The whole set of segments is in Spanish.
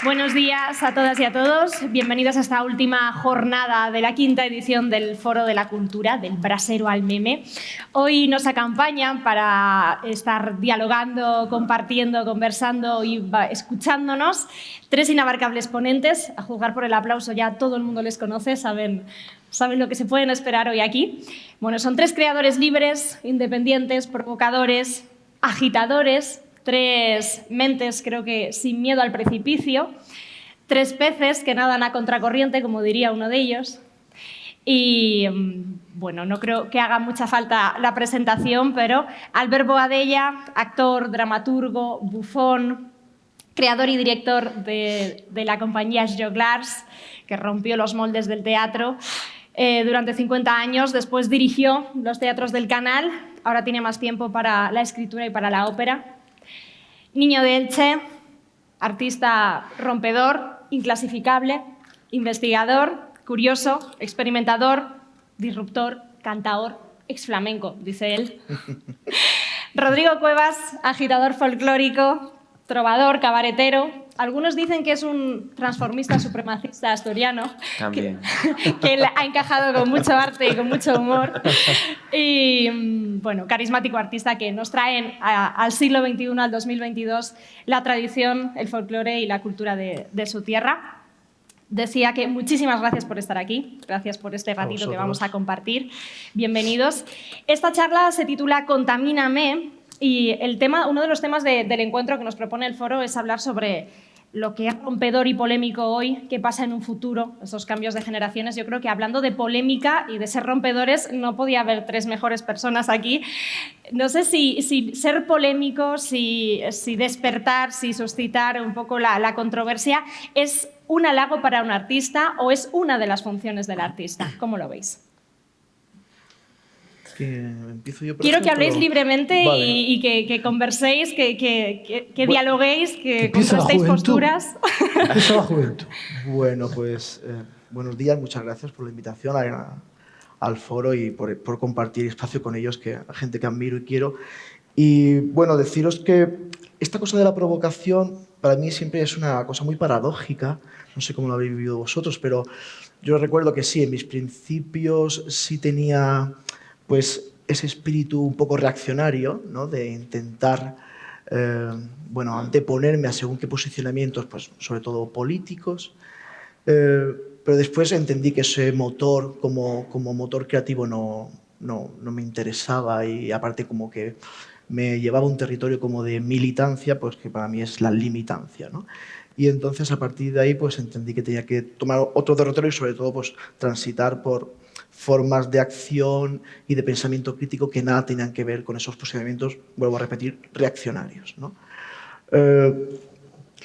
Buenos días a todas y a todos. Bienvenidos a esta última jornada de la quinta edición del Foro de la Cultura, del Brasero al Meme. Hoy nos acompañan para estar dialogando, compartiendo, conversando y escuchándonos tres inabarcables ponentes. A juzgar por el aplauso ya todo el mundo les conoce, saben lo que se pueden esperar hoy aquí. Bueno, son tres creadores libres, independientes, provocadores, agitadores, tres mentes, creo que sin miedo al precipicio, tres peces que nadan a contracorriente, como diría uno de ellos. Y, bueno, no creo que haga mucha falta la presentación, pero Albert Boadella, actor, dramaturgo, bufón, creador y director de la compañía Joglars, que rompió los moldes del teatro durante 50 años. Después dirigió los teatros del Canal, ahora tiene más tiempo para la escritura y para la ópera. Niño de Elche, artista rompedor, inclasificable, investigador, curioso, experimentador, disruptor, cantaor, exflamenco, dice él. Rodrigo Cuevas, agitador folclórico, trovador, cabaretero. Algunos dicen que es un transformista supremacista asturiano. También. Que él ha encajado con mucho arte y con mucho humor. Y, bueno, carismático artista que nos traen al siglo XXI, al 2022, la tradición, el folclore y la cultura de su tierra. Decía que muchísimas gracias por estar aquí, gracias por este ratito que vamos a compartir. Bienvenidos. Esta charla se titula Contamíname y uno de los temas del encuentro que nos propone el foro es hablar sobre lo que es rompedor y polémico hoy, qué pasa en un futuro, esos cambios de generaciones. Yo creo que hablando de polémica y de ser rompedores no podía haber tres mejores personas aquí. No sé si ser polémico, si despertar, si suscitar un poco la controversia es un halago para un artista o es una de las funciones del artista. ¿Cómo lo veis? Empiezo yo, Quiero que habléis libremente vale. y que converséis, que dialoguéis, que empieza contrastéis la juventud. posturas. Empieza la juventud. Bueno, pues buenos días, muchas gracias por la invitación al foro y por compartir espacio con ellos, gente que admiro y quiero. Y bueno, deciros que esta cosa de la provocación para mí siempre es una cosa muy paradójica. No sé cómo lo habéis vivido vosotros, pero yo recuerdo que sí, en mis principios sí tenía pues ese espíritu un poco reaccionario, ¿no? De intentar anteponerme a según qué posicionamientos, pues sobre todo políticos, pero después entendí que ese motor como motor creativo no me interesaba y aparte como que me llevaba a un territorio como de militancia, pues que para mí es la limitancia, ¿no? Y entonces a partir de ahí pues entendí que tenía que tomar otro territorio y sobre todo pues transitar por formas de acción y de pensamiento crítico que nada tenían que ver con esos posicionamientos, vuelvo a repetir, reaccionarios, ¿no?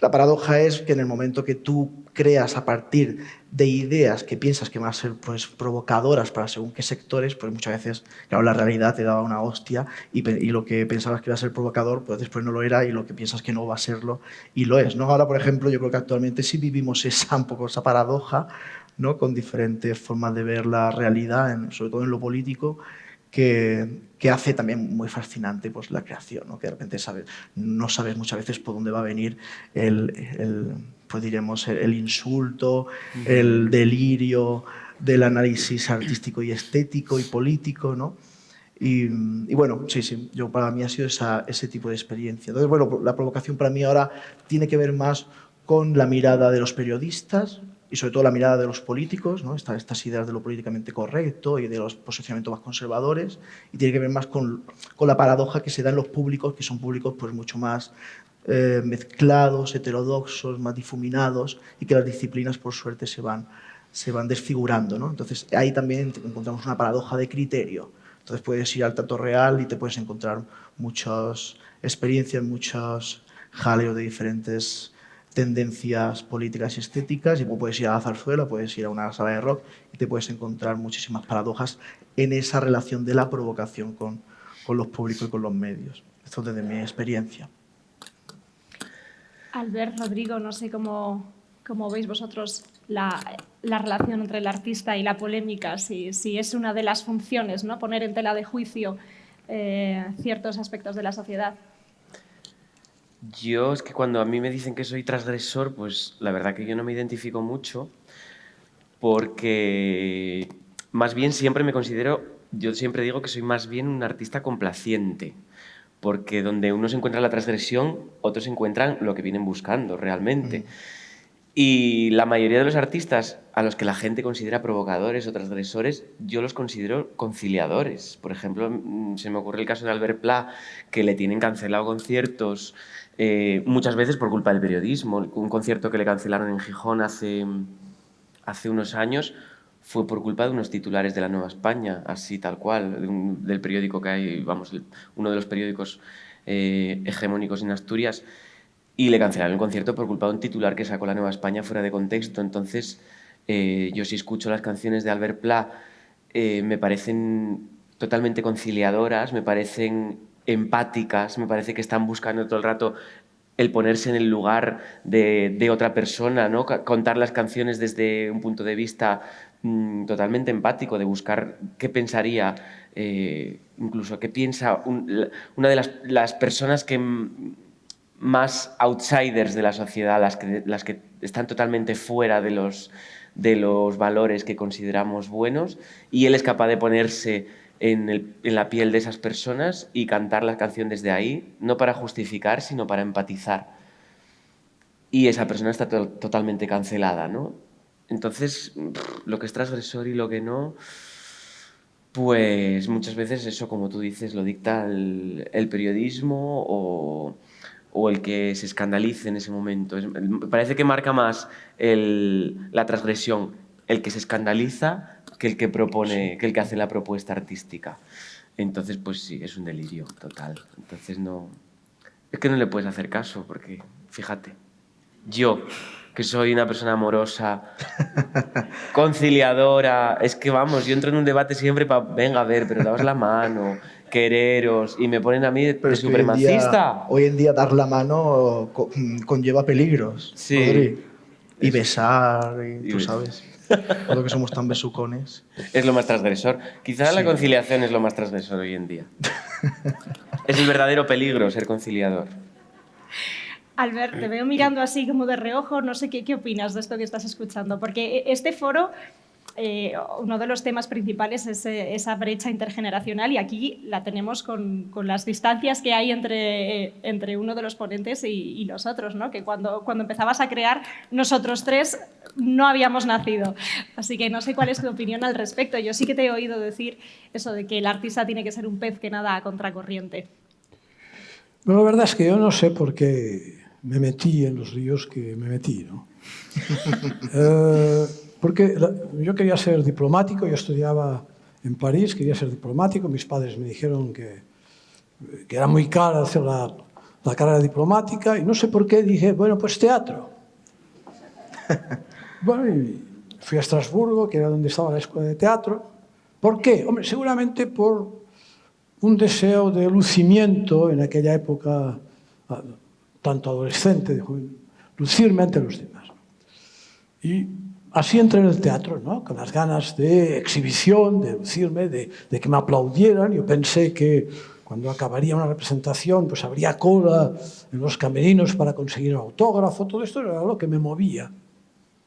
La paradoja es que en el momento que tú creas a partir de ideas que piensas que van a ser pues, provocadoras para según qué sectores, pues muchas veces, claro, la realidad te daba una hostia y lo que pensabas que iba a ser provocador, pues después no lo era y lo que piensas que no va a serlo y lo es, ¿no? Ahora, por ejemplo, yo creo que actualmente sí vivimos un poco esa paradoja, ¿no? Con diferentes formas de ver la realidad, sobre todo en lo político, que hace también muy fascinante pues, la creación, ¿no? Que de repente no sabes muchas veces por dónde va a venir pues diremos, el insulto, el delirio del análisis artístico y estético y político, ¿no? Y bueno, sí, para mí ha sido ese tipo de experiencia. Entonces, bueno, la provocación para mí ahora tiene que ver más con la mirada de los periodistas y sobre todo la mirada de los políticos, ¿no? Estas ideas de lo políticamente correcto y de los posicionamientos más conservadores, y tiene que ver más con la paradoja que se da en los públicos, que son públicos pues, mucho más mezclados, heterodoxos, más difuminados, y que las disciplinas, por suerte, se van desfigurando, ¿no? Entonces, ahí también encontramos una paradoja de criterio. Entonces, puedes ir al Teatro Real y te puedes encontrar muchas experiencias, muchos jaleos de diferentes tendencias políticas y estéticas, y puedes ir a la zarzuela, puedes ir a una sala de rock y te puedes encontrar muchísimas paradojas en esa relación de la provocación con los públicos y con los medios. Esto desde mi experiencia. Albert, Rodrigo, no sé cómo veis vosotros la relación entre el artista y la polémica, si es una de las funciones, ¿no? Poner en tela de juicio ciertos aspectos de la sociedad. Yo es que cuando a mí me dicen que soy transgresor, pues la verdad que yo no me identifico mucho porque más bien siempre me considero, yo siempre digo que soy más bien un artista complaciente, porque donde uno se encuentra la transgresión, otros encuentran lo que vienen buscando realmente. Y la mayoría de los artistas a los que la gente considera provocadores o transgresores, yo los considero conciliadores. Por ejemplo, se me ocurre el caso de Albert Pla, que le tienen cancelado conciertos muchas veces por culpa del periodismo. Un concierto que le cancelaron en Gijón hace unos años fue por culpa de unos titulares de La Nueva España, así tal cual, del periódico que hay, vamos, uno de los periódicos hegemónicos en Asturias, y le cancelaron el concierto por culpa de un titular que sacó La Nueva España fuera de contexto. Entonces, yo si escucho las canciones de Albert Pla, me parecen totalmente conciliadoras, me parecen empáticas, me parece que están buscando todo el rato el ponerse en el lugar de otra persona, ¿no? Contar las canciones desde un punto de vista totalmente empático, de buscar qué pensaría, incluso qué piensa una de las personas que más outsiders de la sociedad, las que están totalmente fuera de los valores que consideramos buenos, y él es capaz de ponerse en la piel de esas personas y cantar la canción desde ahí, no para justificar, sino para empatizar. Y esa persona está totalmente cancelada, ¿no? Entonces, lo que es transgresor y lo que no, pues muchas veces eso, como tú dices, lo dicta el periodismo o el que se escandalice en ese momento. Me parece que marca más la transgresión el que se escandaliza que el que propone, sí, que el que hace la propuesta artística. Entonces, pues sí, es un delirio total. Entonces no... Es que no le puedes hacer caso porque, fíjate, yo, que soy una persona amorosa, conciliadora, es que vamos, yo entro en un debate siempre para, venga, a ver, pero daos la mano, quereros, y me ponen a mí de supremacista. Hoy en día dar la mano conlleva peligros, sí. Rodri. Y besar, y tú sabes. Todo que somos tan besucones. Es lo más transgresor. Quizá sí, la conciliación es lo más transgresor hoy en día. Es el verdadero peligro ser conciliador. Albert, te veo mirando así como de reojo, no sé qué opinas de esto que estás escuchando, porque este foro, uno de los temas principales es esa brecha intergeneracional, y aquí la tenemos con las distancias que hay entre uno de los ponentes y los otros, ¿no? Que cuando empezabas a crear, nosotros tres no habíamos nacido. Así que no sé cuál es tu opinión al respecto. Yo sí que te he oído decir eso de que el artista tiene que ser un pez que nada a contracorriente. Bueno, la verdad es que yo no sé por qué me metí en los líos que me metí, ¿no? Porque yo quería ser diplomático, yo estudiaba en París, quería ser diplomático, mis padres me dijeron que era muy caro hacer la carrera diplomática, y no sé por qué dije, bueno, pues teatro. Bueno, y fui a Estrasburgo, que era donde estaba la escuela de teatro. ¿Por qué? Hombre, seguramente por un deseo de lucimiento en aquella época, tanto adolescente, de lucirme ante los demás. Y así entré en el teatro, ¿no? Con las ganas de exhibición, de lucirme, de que me aplaudieran. Yo pensé que cuando acabaría una representación, pues habría cola en los camerinos para conseguir un autógrafo. Todo esto era lo que me movía.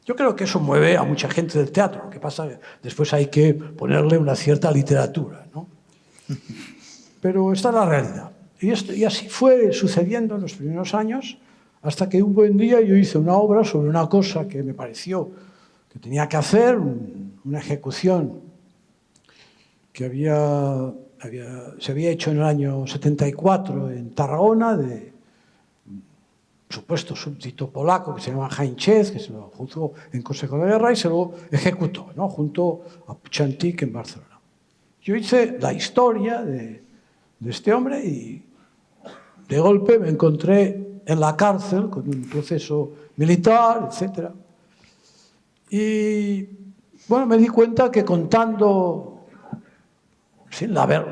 Yo creo que eso mueve a mucha gente del teatro. Lo que pasa es que después hay que ponerle una cierta literatura, ¿no? Pero esta es la realidad. Y así fue sucediendo en los primeros años, hasta que un buen día yo hice una obra sobre una cosa que me pareció que tenía que hacer, una ejecución que se había hecho en el año 74 en Tarragona, de un supuesto súbdito polaco que se llama Heinz, que se lo juzgó en Consejo de Guerra y se lo ejecutó, ¿no? Junto a Puigcercós en Barcelona. Yo hice la historia de este hombre y de golpe me encontré en la cárcel con un proceso militar, etc. Y bueno, me di cuenta que contando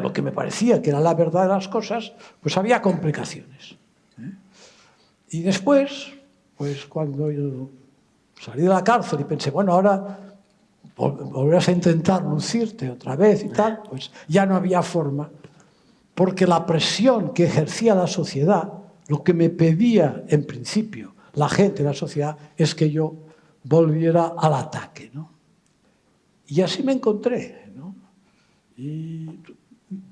lo que me parecía que era la verdad de las cosas, pues había complicaciones. Y después, pues cuando yo salí de la cárcel y pensé, bueno, ahora volverás a intentar lucirte otra vez y tal, pues ya no había forma, porque la presión que ejercía la sociedad lo que me pedía en principio la gente, la sociedad, es que yo volviera al ataque, ¿no? Y así me encontré, ¿no? Y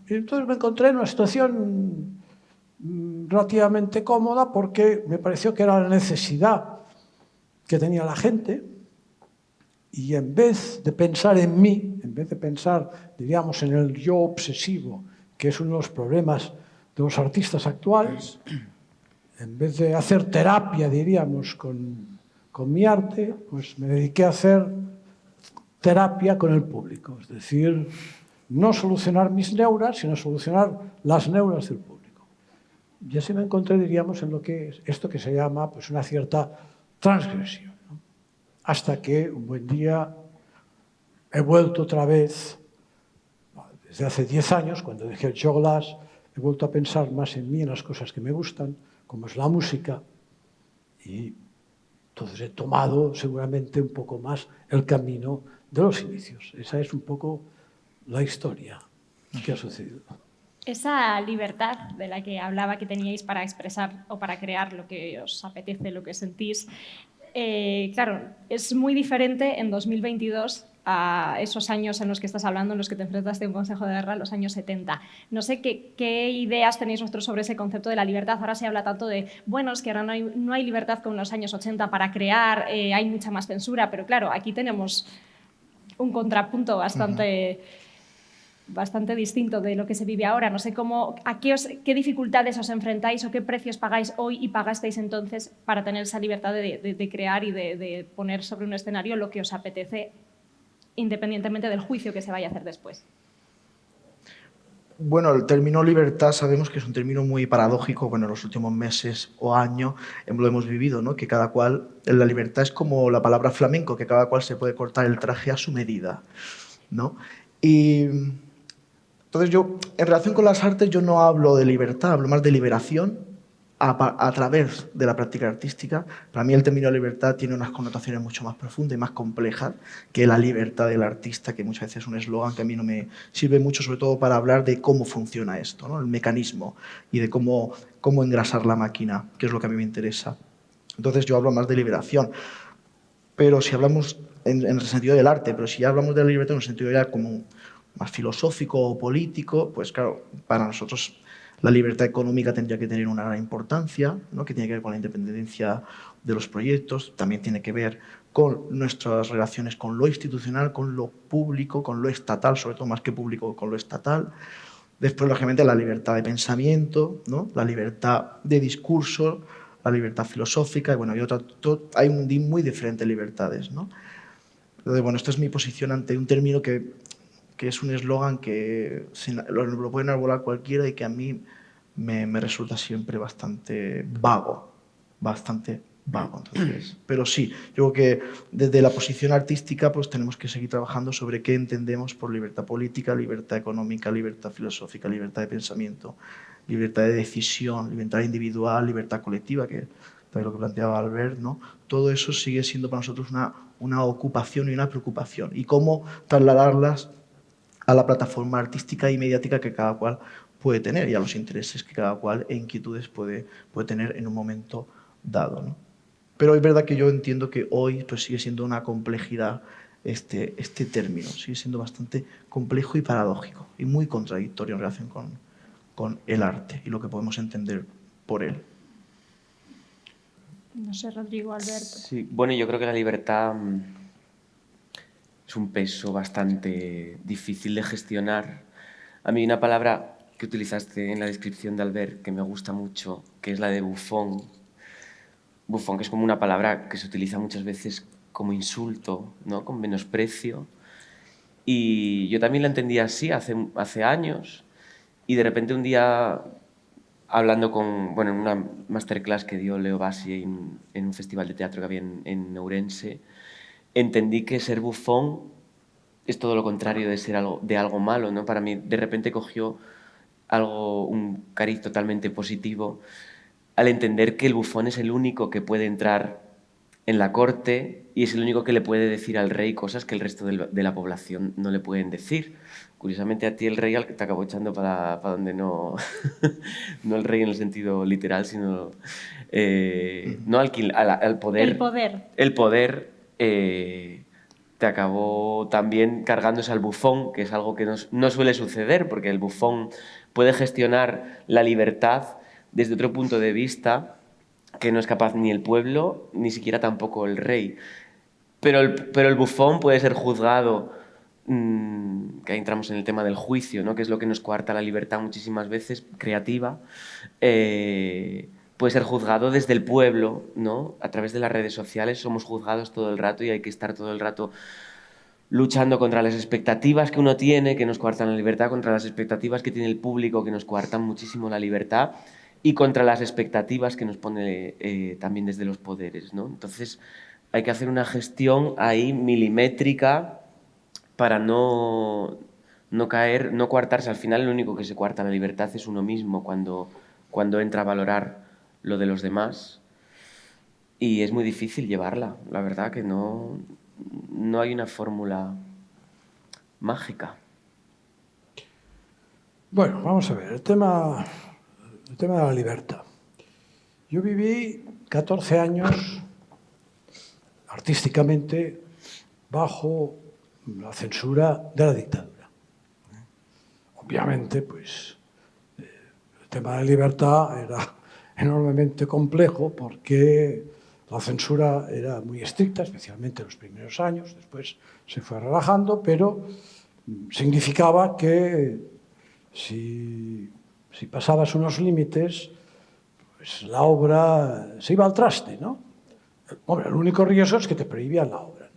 entonces me encontré en una situación relativamente cómoda porque me pareció que era la necesidad que tenía la gente, y en vez de pensar en mí, en vez de pensar, diríamos, en el yo obsesivo, que es uno de los problemas de los artistas actuales, en vez de hacer terapia, diríamos, con mi arte, pues me dediqué a hacer terapia con el público, es decir, no solucionar mis neuras, sino solucionar las neuras del público. Y así me encontré, diríamos, en lo que es esto que se llama pues, una cierta transgresión, ¿no? Hasta que un buen día he vuelto otra vez, desde hace 10 años, cuando dejé el show glass, he vuelto a pensar más en mí, en las cosas que me gustan, como es la música, y entonces he tomado seguramente un poco más el camino de los inicios. Esa es un poco la historia que ha sucedido. Esa libertad de la que hablaba que teníais para expresar o para crear lo que os apetece, lo que sentís, claro, es muy diferente en 2022 a esos años en los que estás hablando, en los que te enfrentaste a un consejo de guerra, los años 70. No sé qué ideas tenéis vosotros sobre ese concepto de la libertad. Ahora se habla tanto de, bueno, es que ahora no hay libertad como en los años 80 para crear, hay mucha más censura, pero claro, aquí tenemos un contrapunto bastante distinto de lo que se vive ahora. No sé qué dificultades os enfrentáis o qué precios pagáis hoy y pagasteis entonces para tener esa libertad de crear y de poner sobre un escenario lo que os apetece, independientemente del juicio que se vaya a hacer después. Bueno, el término libertad sabemos que es un término muy paradójico. Bueno, en los últimos meses o años lo hemos vivido, ¿no? Que cada cual, la libertad es como la palabra flamenco, que cada cual se puede cortar el traje a su medida, ¿no? Y entonces yo, en relación con las artes, yo no hablo de libertad, hablo más de liberación a través de la práctica artística. Para mí el término libertad tiene unas connotaciones mucho más profundas y más complejas que la libertad del artista, que muchas veces es un eslogan que a mí no me sirve mucho, sobre todo para hablar de cómo funciona esto, ¿no? El mecanismo y de cómo engrasar la máquina, que es lo que a mí me interesa. Entonces yo hablo más de liberación. Pero si hablamos en el sentido del arte, pero si ya hablamos de la libertad en un sentido ya como más filosófico o político, pues claro, para nosotros la libertad económica tendría que tener una gran importancia, ¿no? Que tiene que ver con la independencia de los proyectos, también tiene que ver con nuestras relaciones con lo institucional, con lo público, con lo estatal, sobre todo más que público, con lo estatal. Después, lógicamente, la libertad de pensamiento, ¿no? La libertad de discurso, la libertad filosófica, y bueno, hay muy diferentes libertades, ¿no? Entonces, bueno, esta es mi posición ante un término que es un eslogan que lo pueden arbolar cualquiera y que a mí me resulta siempre bastante vago. Entonces, pero sí, yo creo que desde la posición artística pues tenemos que seguir trabajando sobre qué entendemos por libertad política, libertad económica, libertad filosófica, libertad de pensamiento, libertad de decisión, libertad individual, libertad colectiva, que también lo que planteaba Albert, ¿no? Todo eso sigue siendo para nosotros una ocupación y una preocupación. Y cómo trasladarlas a la plataforma artística y mediática que cada cual puede tener y a los intereses que cada cual e inquietudes puede tener en un momento dado, ¿no? Pero es verdad que yo entiendo que hoy pues, sigue siendo una complejidad este término, sigue siendo bastante complejo y paradójico y muy contradictorio en relación con el arte y lo que podemos entender por él. No sé, Rodrigo, Alberto. Sí, bueno, yo creo que la libertad es un peso bastante difícil de gestionar. A mí una palabra que utilizaste en la descripción de Albert que me gusta mucho, que es la de bufón. Bufón, que es como una palabra que se utiliza muchas veces como insulto, ¿no? Con menosprecio. Y yo también la entendía así hace años. Y de repente un día, hablando en una masterclass que dio Leo Bassi en un festival de teatro que había en Ourense, entendí que ser bufón es todo lo contrario de algo malo, ¿no? Para mí, de repente cogió un cariz totalmente positivo al entender que el bufón es el único que puede entrar en la corte y es el único que le puede decir al rey cosas que el resto de la población no le pueden decir. Curiosamente a ti el rey te acabó echando para donde no, no el rey en el sentido literal, sino no al poder. El poder. El poder te acabó también cargándose al bufón, que es algo que no suele suceder, porque el bufón puede gestionar la libertad desde otro punto de vista que no es capaz ni el pueblo, ni siquiera tampoco el rey. Pero el bufón puede ser juzgado, que ahí entramos en el tema del juicio, ¿no? Que es lo que nos coarta la libertad muchísimas veces, creativa, puede ser juzgado desde el pueblo, ¿no? A través de las redes sociales somos juzgados todo el rato y hay que estar todo el rato luchando contra las expectativas que uno tiene, que nos coartan la libertad, contra las expectativas que tiene el público, que nos coartan muchísimo la libertad, y contra las expectativas que nos pone también desde los poderes, ¿no? Entonces hay que hacer una gestión ahí milimétrica para no caer, no coartarse. Al final, lo único que se coarta la libertad es uno mismo cuando entra a valorar lo de los demás. Y es muy difícil llevarla. La verdad que no hay una fórmula mágica. Bueno, vamos a ver, el tema de la libertad. Yo viví 14 años artísticamente bajo la censura de la dictadura. Obviamente, pues, el tema de la libertad era enormemente complejo porque la censura era muy estricta, especialmente en los primeros años, después se fue relajando, pero significaba que si pasabas unos límites, pues la obra se iba al traste, ¿no? Hombre, el único riesgo es que te prohibían la obra, ¿no?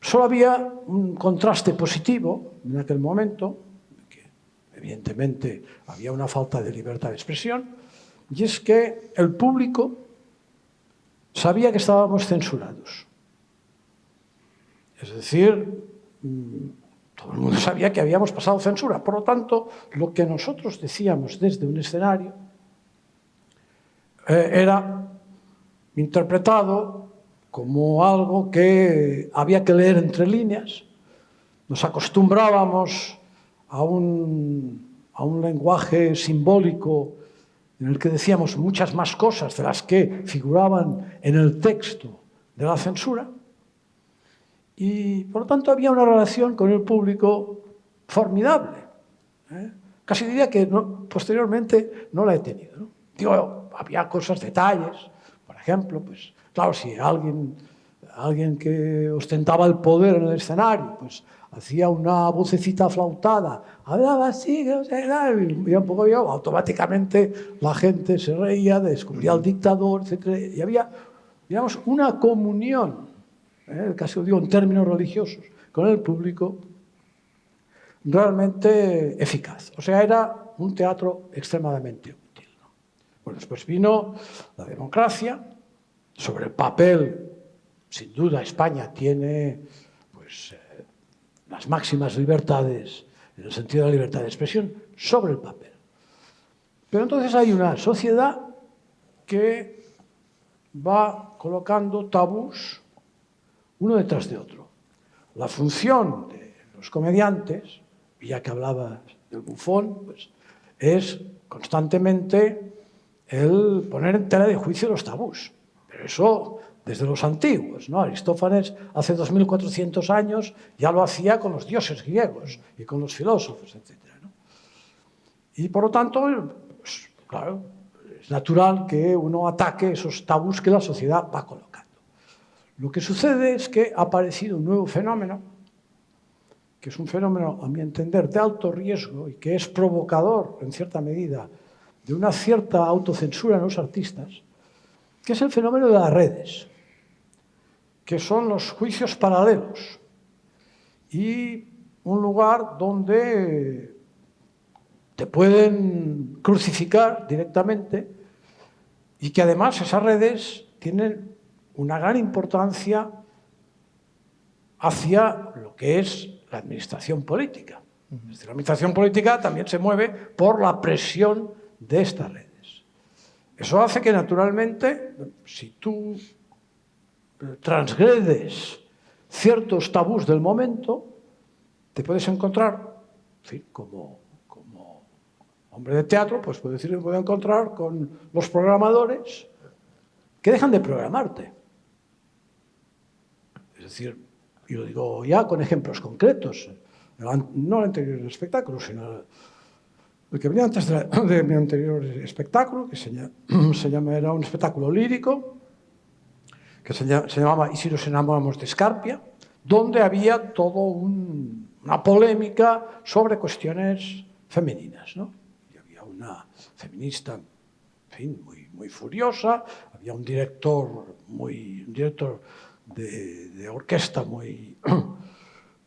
Solo había un contraste positivo en aquel momento, que evidentemente había una falta de libertad de expresión, y es que el público sabía que estábamos censurados. Es decir, todo el mundo sabía que habíamos pasado censura. Por lo tanto, lo que nosotros decíamos desde un escenario era interpretado como algo que había que leer entre líneas. Nos acostumbrábamos a un lenguaje simbólico en el que decíamos muchas más cosas de las que figuraban en el texto de la censura. Y, por lo tanto, había una relación con el público formidable. Casi diría que posteriormente no la he tenido, ¿no? Digo, había cosas, detalles. Por ejemplo, pues, claro, si alguien que ostentaba el poder en el escenario, pues, hacía una vocecita flautada, hablaba así, y un poco yo, automáticamente la gente se reía, descubría al dictador, etc. Y había, digamos, una comunión, casi lo digo en términos religiosos, con el público realmente eficaz. O sea, era un teatro extremadamente útil, ¿no? Bueno, después vino la democracia. Sobre el papel, sin duda, España tiene pues, las máximas libertades, en el sentido de la libertad de expresión, sobre el papel. Pero entonces hay una sociedad que va colocando tabús uno detrás de otro. La función de los comediantes, ya que hablabas del bufón, pues, es constantemente el poner en tela de juicio los tabús. Pero eso desde los antiguos, ¿no? Aristófanes hace 2400 años ya lo hacía con los dioses griegos y con los filósofos, etc., ¿no? Y por lo tanto, pues, claro, es natural que uno ataque esos tabús que la sociedad va colocando. Lo que sucede es que ha aparecido un nuevo fenómeno, que es un fenómeno, a mi entender, de alto riesgo y que es provocador, en cierta medida, de una cierta autocensura en los artistas, que es el fenómeno de las redes, que son los juicios paralelos y un lugar donde te pueden crucificar directamente y que además esas redes tienen una gran importancia hacia lo que es la administración política. La administración política también se mueve por la presión de estas redes. Eso hace que, naturalmente, si tú transgredes ciertos tabús del momento, te puedes encontrar, en fin, como hombre de teatro, pues puedo decir que me puedo encontrar con los programadores que dejan de programarte. Es decir, y lo digo ya con ejemplos concretos, no el anterior espectáculo, sino el que venía antes de mi anterior espectáculo, que era un espectáculo lírico, que se llamaba ¿Y si nos enamoramos de Escarpia?, donde había toda una polémica sobre cuestiones femeninas, ¿no? Y había una feminista, en fin, muy furiosa, había un director de orquesta muy,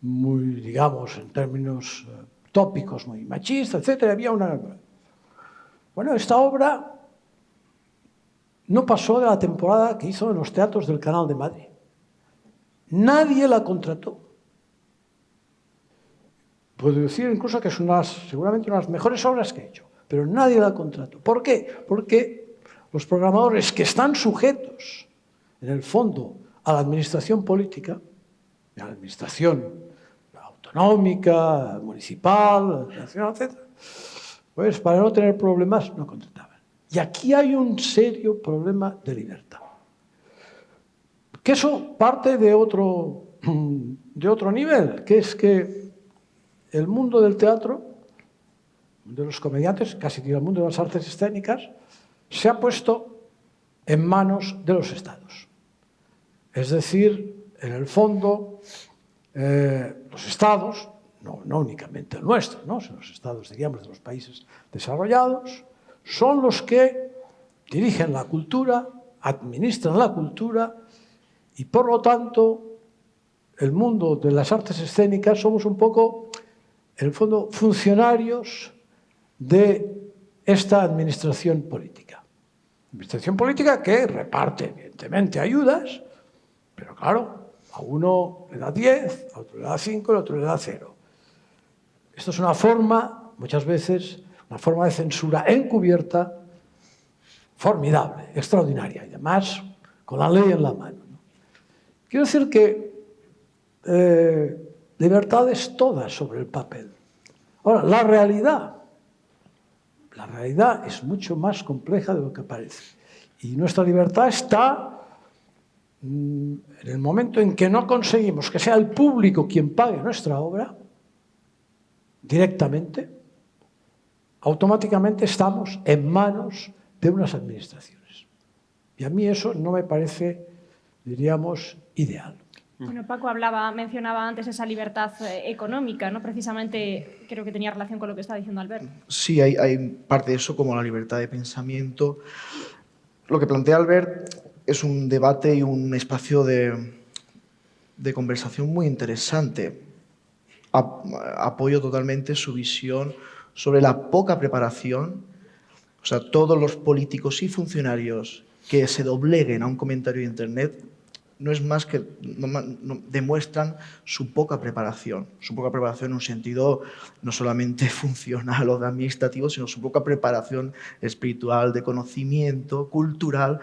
digamos, en términos tópicos, muy machista, etc. Había Bueno, esta obra no pasó de la temporada que hizo en los teatros del Canal de Madrid. Nadie la contrató. Puedo decir incluso que es seguramente una de las mejores obras que he hecho, pero nadie la contrató. ¿Por qué? Porque los programadores que están sujetos, en el fondo, a la administración política, a la administración autonómica, municipal, nacional, etc., pues para no tener problemas no contrataban. Y aquí hay un serio problema de libertad. Que eso parte de otro nivel, que es que el mundo del teatro, de los comediantes, casi digo el mundo de las artes escénicas, se ha puesto en manos de los estados. Es decir, en el fondo, los estados, no únicamente el nuestro, ¿no?, sino los estados, diríamos, de los países desarrollados, son los que dirigen la cultura, administran la cultura y, por lo tanto, el mundo de las artes escénicas somos un poco, en el fondo, funcionarios de esta administración política. Administración política que reparte, evidentemente, ayudas, pero claro, a uno le da 10, a otro le da 5, al otro le da 0. Esto es una forma, muchas veces, una forma de censura encubierta formidable, extraordinaria, y además con la ley en la mano. Quiero decir que libertades todas sobre el papel. Ahora, la realidad es mucho más compleja de lo que parece. Y nuestra libertad está en el momento en que no conseguimos que sea el público quien pague nuestra obra directamente, automáticamente estamos en manos de unas administraciones. Y a mí eso no me parece, diríamos, ideal. Bueno, Paco mencionaba antes esa libertad económica, ¿no? Precisamente creo que tenía relación con lo que estaba diciendo Albert. Sí, hay parte de eso, como la libertad de pensamiento. Lo que plantea Albert es un debate y un espacio de conversación muy interesante. Apoyo totalmente su visión sobre la poca preparación. O sea, todos los políticos y funcionarios que se dobleguen a un comentario de Internet no es más que demuestran su poca preparación en un sentido no solamente funcional o administrativo, sino su poca preparación espiritual, de conocimiento, cultural,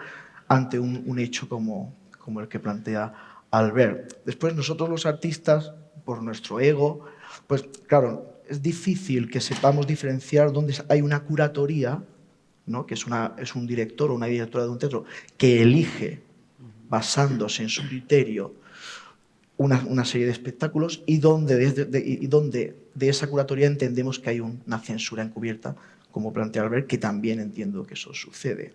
ante un hecho como el que plantea Albert. Después nosotros los artistas, por nuestro ego, pues claro, es difícil que sepamos diferenciar dónde hay una curatoría, ¿no?, que es un director o una directora de un teatro que elige, basándose en su criterio, una serie de espectáculos y donde de esa curatoría entendemos que hay una censura encubierta, como plantea Albert, que también entiendo que eso sucede.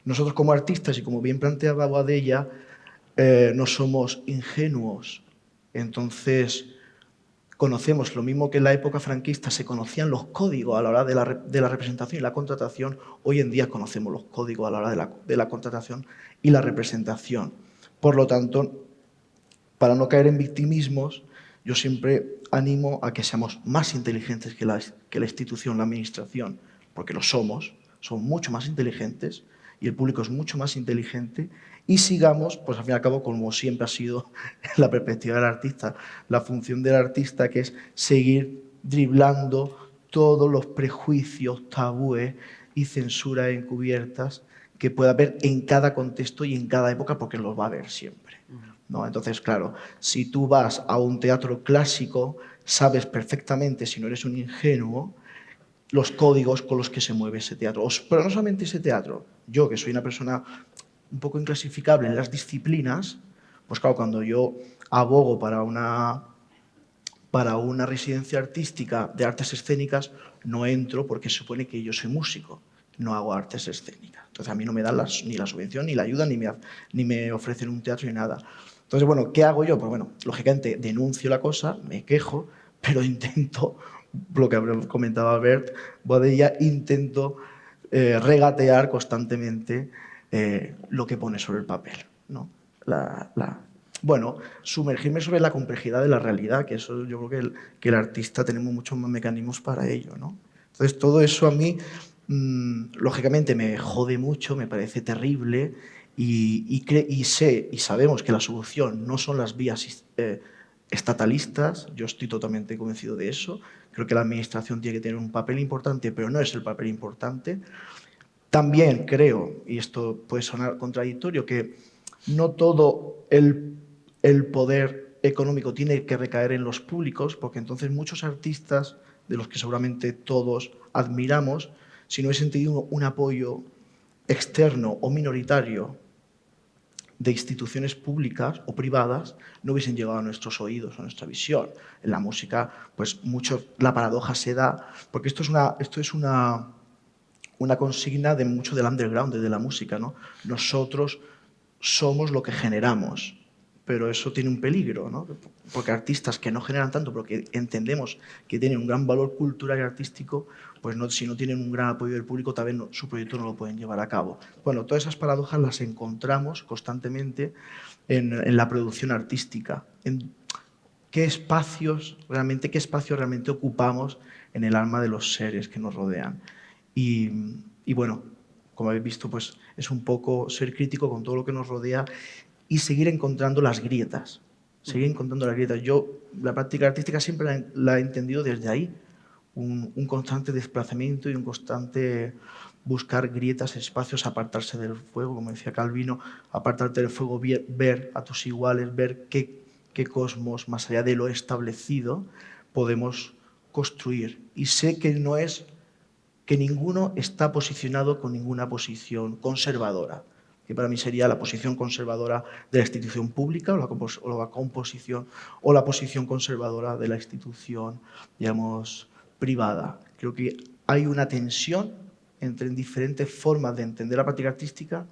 Nosotros como artistas, y como bien planteaba Boadella, no somos ingenuos. Entonces, conocemos lo mismo que en la época franquista se conocían los códigos a la hora de la representación y la contratación. Hoy en día conocemos los códigos a la hora de la contratación y la representación. Por lo tanto, para no caer en victimismos, yo siempre animo a que seamos más inteligentes que la institución, la administración, porque lo somos mucho más inteligentes y el público es mucho más inteligente, y sigamos, pues al fin y al cabo, como siempre ha sido la perspectiva del artista, la función del artista, que es seguir driblando todos los prejuicios, tabúes y censuras encubiertas que pueda haber en cada contexto y en cada época, porque los va a haber siempre, ¿no? Entonces, claro, si tú vas a un teatro clásico, sabes perfectamente, si no eres un ingenuo, los códigos con los que se mueve ese teatro. Pero no solamente ese teatro. Yo, que soy una persona un poco inclasificable en las disciplinas, pues claro, cuando yo abogo para una residencia artística de artes escénicas, no entro porque se supone que yo soy músico, no hago artes escénicas. Entonces a mí no me dan ni la subvención, ni la ayuda, ni me ofrecen un teatro, ni nada. Entonces, bueno, ¿qué hago yo? Pues bueno, lógicamente denuncio la cosa, me quejo, pero intento, lo que comentaba Bert Boadella, intento regatear constantemente lo que pone sobre el papel, ¿no? Bueno, sumergirme sobre la complejidad de la realidad, que eso yo creo que el artista tenemos muchos más mecanismos para ello, ¿no? Entonces, todo eso a mí, lógicamente, me jode mucho, me parece terrible y sabemos que la solución no son las vías estatalistas, yo estoy totalmente convencido de eso, creo que la administración tiene que tener un papel importante, pero no es el papel importante. También creo, y esto puede sonar contradictorio, que no todo el poder económico tiene que recaer en los públicos, porque entonces muchos artistas, de los que seguramente todos admiramos, si no hubiesen tenido un apoyo externo o minoritario de instituciones públicas o privadas, no hubiesen llegado a nuestros oídos, a nuestra visión. En la música, pues la paradoja se da, porque esto es una consigna de mucho del underground, de la música, ¿no? Nosotros somos lo que generamos, pero eso tiene un peligro, ¿no? Porque artistas que no generan tanto, pero que entendemos que tienen un gran valor cultural y artístico, pues si no tienen un gran apoyo del público, tal vez su proyecto no lo pueden llevar a cabo. Bueno, todas esas paradojas las encontramos constantemente en la producción artística, en qué espacios realmente ocupamos en el alma de los seres que nos rodean. Y bueno, como habéis visto, pues es un poco ser crítico con todo lo que nos rodea y seguir encontrando las grietas. Seguir encontrando las grietas. Yo la práctica artística siempre la he entendido desde ahí. Un constante desplazamiento y un constante buscar grietas, espacios, apartarse del fuego, como decía Calvino, apartarte del fuego, ver a tus iguales, ver qué cosmos, más allá de lo establecido, podemos construir. Y sé que ninguno está posicionado con ninguna posición conservadora, que para mí sería la posición conservadora de la institución pública o la posición conservadora de la institución, digamos, privada. Creo que hay una tensión entre diferentes formas de entender la práctica artística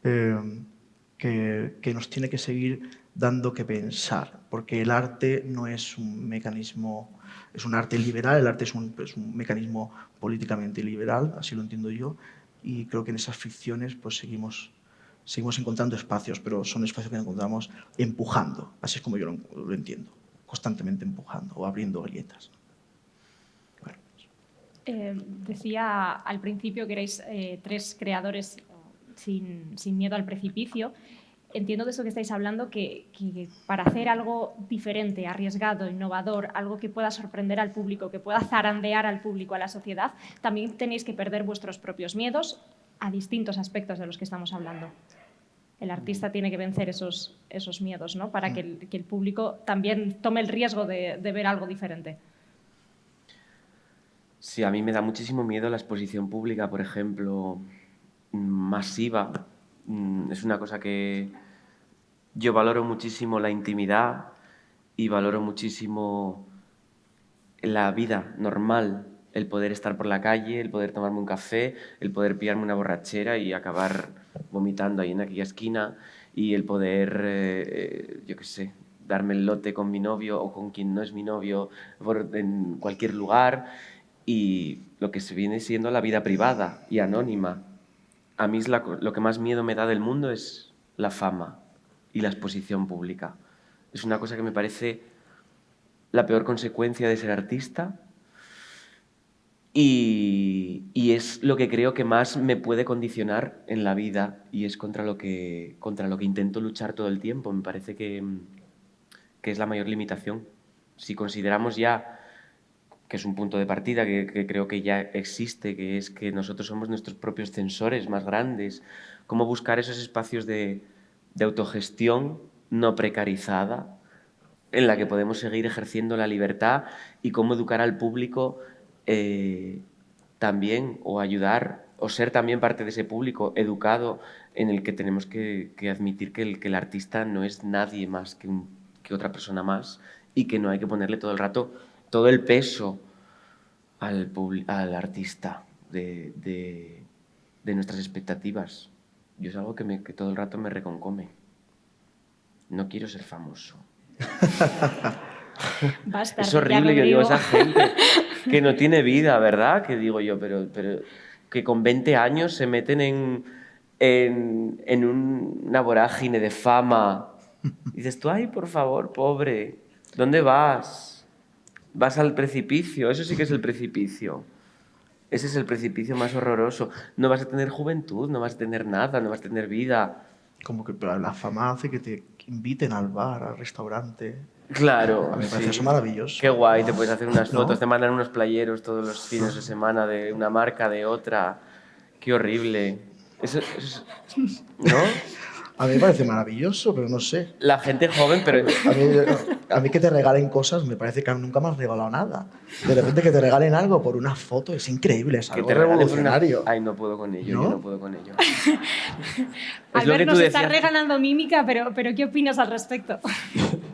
que nos tiene que seguir dando que pensar, porque el arte no es un mecanismo, es un arte liberal, el arte es un mecanismo políticamente liberal, así lo entiendo yo, y creo que en esas ficciones pues seguimos encontrando espacios, pero son espacios que encontramos empujando, así es como yo lo entiendo, constantemente empujando o abriendo grietas. Bueno. Decía al principio que erais 3 creadores sin miedo al precipicio. Entiendo de eso que estáis hablando, que para hacer algo diferente, arriesgado, innovador, algo que pueda sorprender al público, que pueda zarandear al público, a la sociedad, también tenéis que perder vuestros propios miedos a distintos aspectos de los que estamos hablando. El artista tiene que vencer esos miedos, ¿no? Para que el público también tome el riesgo de ver algo diferente. Sí, a mí me da muchísimo miedo la exposición pública, por ejemplo, masiva. Es una cosa que yo valoro muchísimo la intimidad y valoro muchísimo la vida normal, el poder estar por la calle, el poder tomarme un café, el poder pillarme una borrachera y acabar vomitando ahí en aquella esquina y el poder, yo qué sé, darme el lote con mi novio o con quien no es mi novio en cualquier lugar y lo que se viene siendo la vida privada y anónima. A mí lo que más miedo me da del mundo es la fama y la exposición pública. Es una cosa que me parece la peor consecuencia de ser artista y es lo que creo que más me puede condicionar en la vida y es contra lo que intento luchar todo el tiempo. Me parece que es la mayor limitación. Si consideramos ya que es un punto de partida que creo que ya existe, que es que nosotros somos nuestros propios censores más grandes, cómo buscar esos espacios de autogestión no precarizada en la que podemos seguir ejerciendo la libertad y cómo educar al público también, o ayudar, o ser también parte de ese público educado en el que tenemos que admitir que el artista no es nadie más que otra persona más y que no hay que ponerle todo el rato todo el peso al artista de nuestras expectativas. Yo es algo que todo el rato me reconcome. No quiero ser famoso. Basta, es horrible, yo digo, Rodrigo. esa gente que no tiene vida, ¿verdad? Que digo yo, pero que con 20 años se meten en una vorágine de fama. Y dices tú, ay, por favor, pobre, ¿dónde vas? Vas al precipicio, eso sí que es el precipicio. Ese es el precipicio más horroroso. No vas a tener juventud, no vas a tener nada, no vas a tener vida. Como que la fama hace que te inviten al bar, al restaurante. Claro. A mí me parece sí. eso maravilloso. Qué guay, te puedes hacer unas ¿No? fotos, te mandan unos playeros todos los fines de semana de una marca, de otra. Qué horrible. Eso ¿no? A mí me parece maravilloso, pero no sé. La gente joven, pero... A mí que te regalen cosas me parece que nunca me has regalado nada. De repente que te regalen algo por una foto es increíble, es que algo te regalen por revolucionario. Ay, no puedo con ello, ¿No? yo no puedo con ello. Es lo que Albert tú nos está decías. regalando mímica, pero ¿qué opinas al respecto?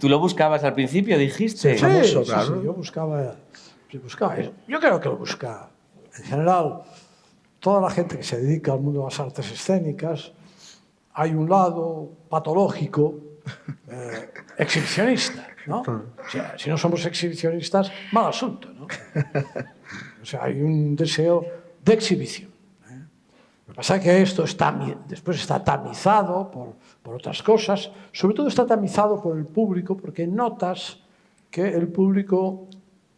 Tú lo buscabas al principio, dijiste. Sí. Famoso, claro. sí, yo buscaba eso. Yo creo que lo busca. En general, toda la gente que se dedica al mundo de las artes escénicas, hay un lado patológico, exhibicionista, ¿no? O sea, si no somos exhibicionistas, mal asunto, ¿no? O sea, hay un deseo de exhibición. Lo que pasa es que esto después está tamizado por otras cosas, sobre todo está tamizado por el público, porque notas que el público,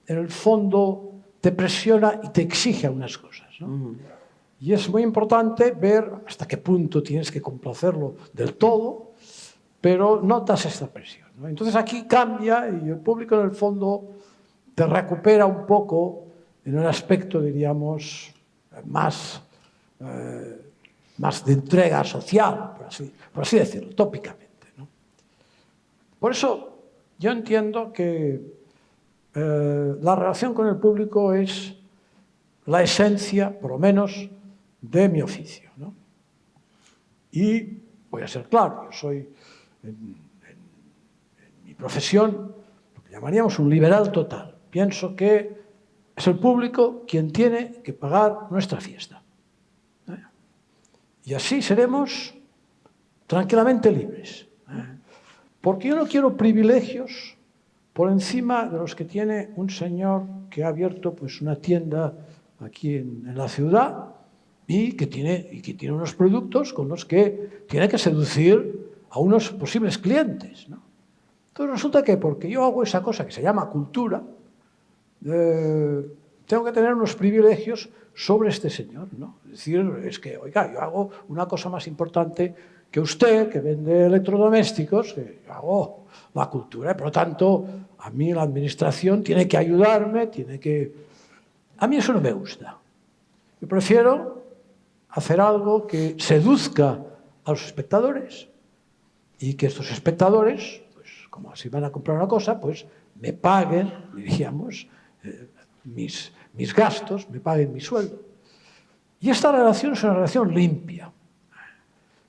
en el fondo, te presiona y te exige unas cosas, ¿no? Y es muy importante ver hasta qué punto tienes que complacerlo del todo, pero notas esta presión, ¿no? Entonces aquí cambia y el público, en el fondo, te recupera un poco en un aspecto, diríamos, más de entrega social, por así decirlo, tópicamente, ¿no? Por eso yo entiendo que la relación con el público es la esencia, por lo menos, de mi oficio, ¿no? Y voy a ser claro, yo soy en mi profesión lo que llamaríamos un liberal total. Pienso que es el público quien tiene que pagar nuestra fiesta. Y así seremos tranquilamente libres. Porque yo no quiero privilegios por encima de los que tiene un señor que ha abierto pues, una tienda aquí en la ciudad y que tiene unos productos con los que tiene que seducir a unos posibles clientes, ¿no? Entonces resulta que porque yo hago esa cosa que se llama cultura, tengo que tener unos privilegios sobre este señor, ¿no? Es decir, es que, oiga, yo hago una cosa más importante que usted, que vende electrodomésticos, que yo hago la cultura, y por lo tanto, a mí la administración tiene que ayudarme, A mí eso no me gusta. Yo prefiero hacer algo que seduzca a los espectadores y que estos espectadores, pues como si van a comprar una cosa, pues me paguen, diríamos, mis gastos, me paguen mi sueldo. Y esta relación es una relación limpia.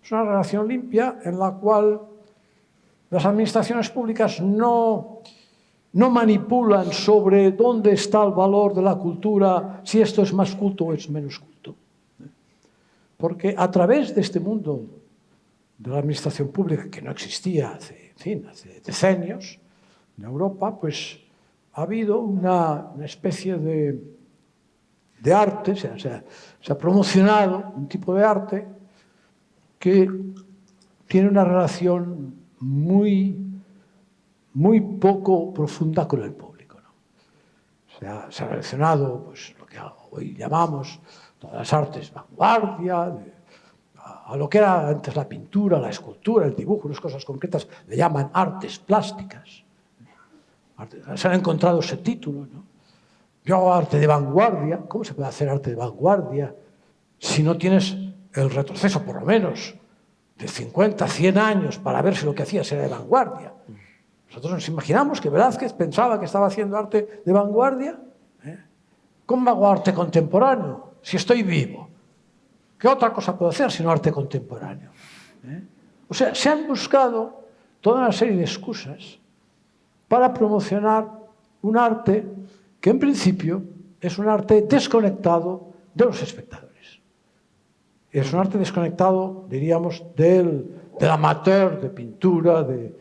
Es una relación limpia en la cual las administraciones públicas no manipulan sobre dónde está el valor de la cultura, si esto es más culto o es menos culto. Porque a través de este mundo de la administración pública, que no existía hace decenios en Europa, pues ha habido una especie de arte, se ha promocionado un tipo de arte que tiene una relación muy poco profunda con el público, ¿no? Se ha relacionado pues, lo que hoy llamamos todas las artes vanguardia, a lo que era antes la pintura, la escultura, el dibujo, unas cosas concretas, le llaman artes plásticas. Se han encontrado ese título, ¿no? Yo hago arte de vanguardia. ¿Cómo se puede hacer arte de vanguardia si no tienes el retroceso, por lo menos, de 50, 100 años para ver si lo que hacías era de vanguardia? O Nosotros nos imaginamos que Velázquez pensaba que estaba haciendo arte de vanguardia. ¿Cómo hago arte contemporáneo si estoy vivo? ¿Qué otra cosa puedo hacer sino arte contemporáneo? O sea, se han buscado toda una serie de excusas para promocionar un arte que en principio es un arte desconectado de los espectadores. Es un arte desconectado, diríamos, del amateur de pintura, de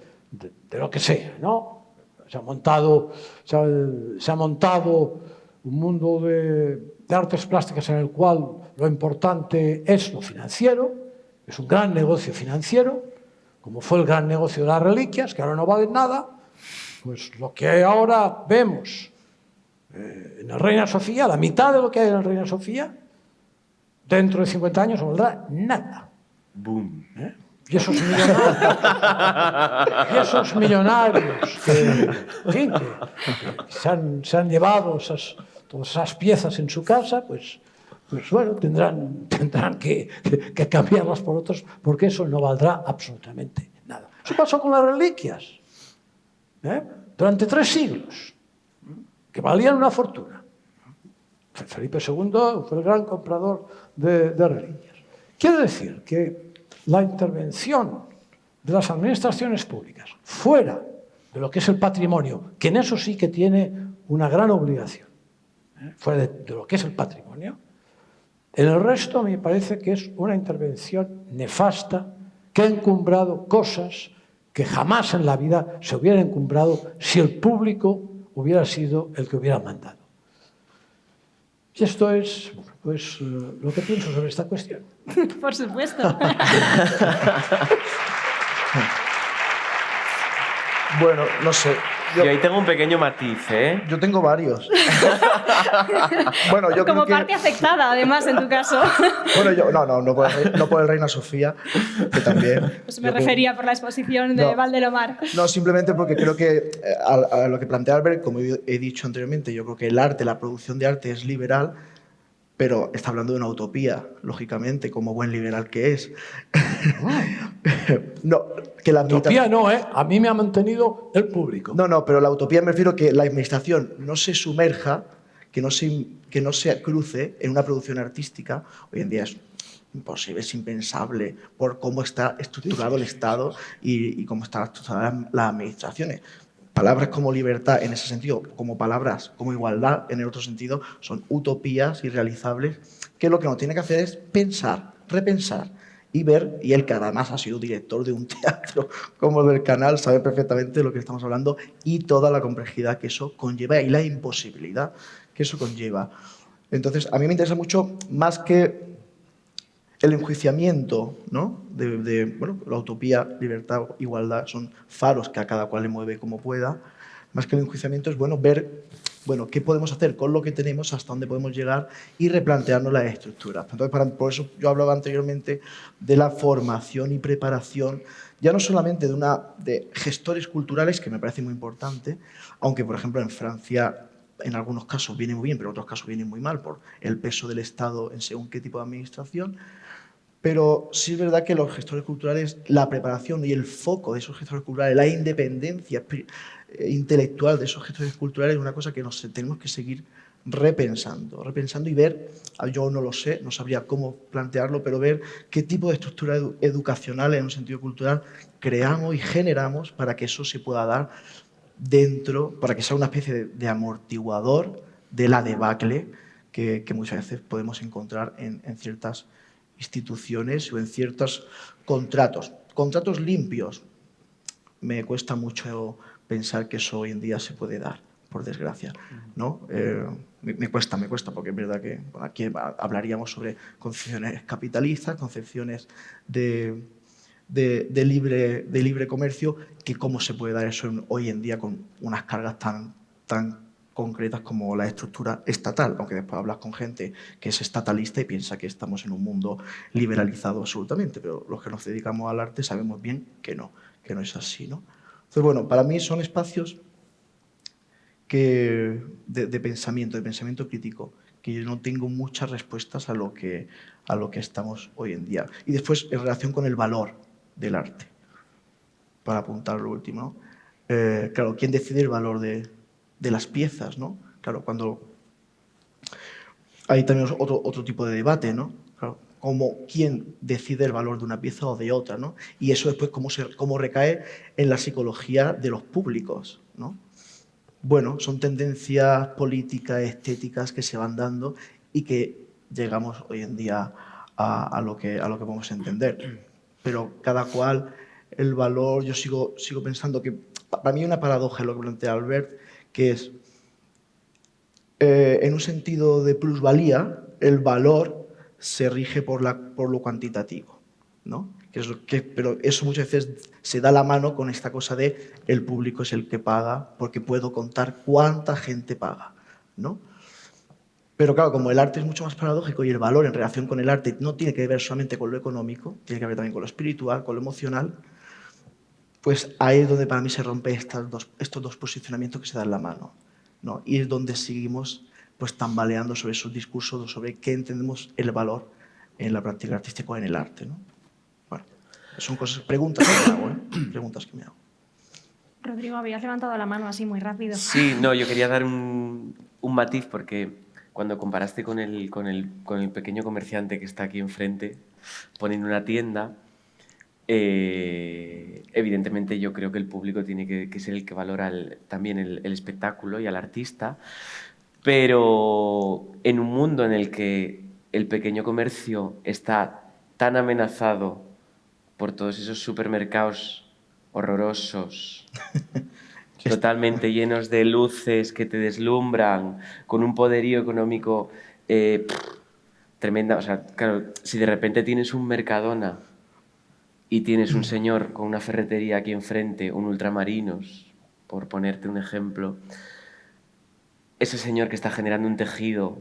lo que sea, ¿no? Se ha montado un mundo de artes plásticas en el cual lo importante es lo financiero, es un gran negocio financiero, como fue el gran negocio de las reliquias, que ahora no valen nada. Pues lo que ahora vemos en el Reina Sofía, la mitad de lo que hay en el Reina Sofía, dentro de 50 años no valdrá nada. Boom. Y esos millonarios que se han llevado todas esas piezas en su casa, pues bueno, tendrán que cambiarlas por otras, porque eso no valdrá absolutamente nada. Eso pasó con las reliquias. Durante 3 siglos, que valían una fortuna. Felipe II fue el gran comprador de reliquias. Quiero decir que la intervención de las administraciones públicas fuera de lo que es el patrimonio, que en eso sí que tiene una gran obligación, fuera de lo que es el patrimonio, en el resto me parece que es una intervención nefasta que ha encumbrado cosas que jamás en la vida se hubieran encumbrado si el público hubiera sido el que hubiera mandado. Y esto es pues, lo que pienso sobre esta cuestión. Por supuesto. Bueno, no sé. Yo ahí tengo un pequeño matiz, ¿eh? Yo tengo varios. Bueno, yo Como creo parte afectada, además, en tu caso. Bueno, no por el Reina Sofía, que también. Pues me refería por la exposición de Valdelomar. No, simplemente porque creo que a lo que plantea Albert, como he dicho anteriormente, yo creo que el arte, la producción de arte es liberal, pero está hablando de una utopía, lógicamente, como buen liberal que es. No, que la utopía no, a mí me ha mantenido el público. No, pero la utopía me refiero a que la administración no se sumerja, que no se cruce en una producción artística. Hoy en día es imposible, es impensable por cómo está estructurado el Estado y cómo están estructuradas las administraciones. Palabras como libertad en ese sentido, como palabras como igualdad en el otro sentido, son utopías irrealizables que lo que nos tiene que hacer es pensar, repensar y ver, y él que además ha sido director de un teatro como el del Canal, sabe perfectamente de lo que estamos hablando y toda la complejidad que eso conlleva y la imposibilidad que eso conlleva. Entonces, a mí me interesa mucho más que el enjuiciamiento, ¿no? Bueno, la utopía, libertad, igualdad, son faros que a cada cual le mueve como pueda. Más que el enjuiciamiento es ver qué podemos hacer con lo que tenemos, hasta dónde podemos llegar y replantearnos las estructuras. Entonces, por eso yo hablaba anteriormente de la formación y preparación, ya no solamente de gestores culturales, que me parece muy importante, aunque, por ejemplo, en Francia en algunos casos viene muy bien, pero en otros casos viene muy mal por el peso del Estado en según qué tipo de administración. Pero sí es verdad que los gestores culturales, la preparación y el foco de esos gestores culturales, la independencia intelectual de esos gestores culturales es una cosa que nos tenemos que seguir repensando y ver, yo no lo sé, no sabría cómo plantearlo, pero ver qué tipo de estructura educacional en un sentido cultural creamos y generamos para que eso se pueda dar dentro, para que sea una especie de amortiguador de la debacle que muchas veces podemos encontrar en ciertas instituciones o en ciertos contratos. Contratos limpios. Me cuesta mucho pensar que eso hoy en día se puede dar, por desgracia, ¿no? Me cuesta, porque es verdad que aquí hablaríamos sobre concepciones capitalistas, concepciones de libre comercio, que cómo se puede dar eso hoy en día con unas cargas tan concretas como la estructura estatal, aunque después hablas con gente que es estatalista y piensa que estamos en un mundo liberalizado absolutamente, pero los que nos dedicamos al arte sabemos bien que no es así, ¿no? Entonces, bueno, para mí son espacios de pensamiento crítico, que yo no tengo muchas respuestas a lo que estamos hoy en día. Y después, en relación con el valor del arte, para apuntar lo último, ¿no? claro, ¿quién decide el valor de las piezas, ¿no? Claro, cuando hay también otro tipo de debate, ¿no? Claro, quién decide el valor de una pieza o de otra, ¿no? Y eso después cómo recae en la psicología de los públicos, ¿no? Bueno, son tendencias políticas, estéticas que se van dando y que llegamos hoy en día a lo que podemos entender. Pero cada cual, el valor, yo sigo pensando que para mí hay una paradoja en lo que plantea Albert, que es, en un sentido de plusvalía, el valor se rige por lo cuantitativo, ¿no? Pero eso muchas veces se da la mano con esta cosa de el público es el que paga porque puedo contar cuánta gente paga, ¿no? Pero claro, como el arte es mucho más paradójico y el valor en relación con el arte no tiene que ver solamente con lo económico, tiene que ver también con lo espiritual, con lo emocional, pues ahí es donde para mí se rompen estos dos posicionamientos que se dan la mano, ¿no? Y es donde seguimos pues tambaleando sobre esos discursos, sobre qué entendemos el valor en la práctica artística o en el arte, ¿no? Bueno, son preguntas que me hago, ¿eh? Preguntas que me hago. Rodrigo, habías levantado la mano así muy rápido. Sí, no, yo quería dar un matiz porque cuando comparaste con el pequeño comerciante que está aquí enfrente, poniendo una tienda, evidentemente yo creo que el público tiene que ser el que valora también el espectáculo y al artista, pero en un mundo en el que el pequeño comercio está tan amenazado por todos esos supermercados horrorosos, totalmente llenos de luces que te deslumbran, con un poderío económico tremenda. O sea, claro, si de repente tienes un Mercadona y tienes un señor con una ferretería aquí enfrente, un Ultramarinos, por ponerte un ejemplo, ese señor que está generando un tejido,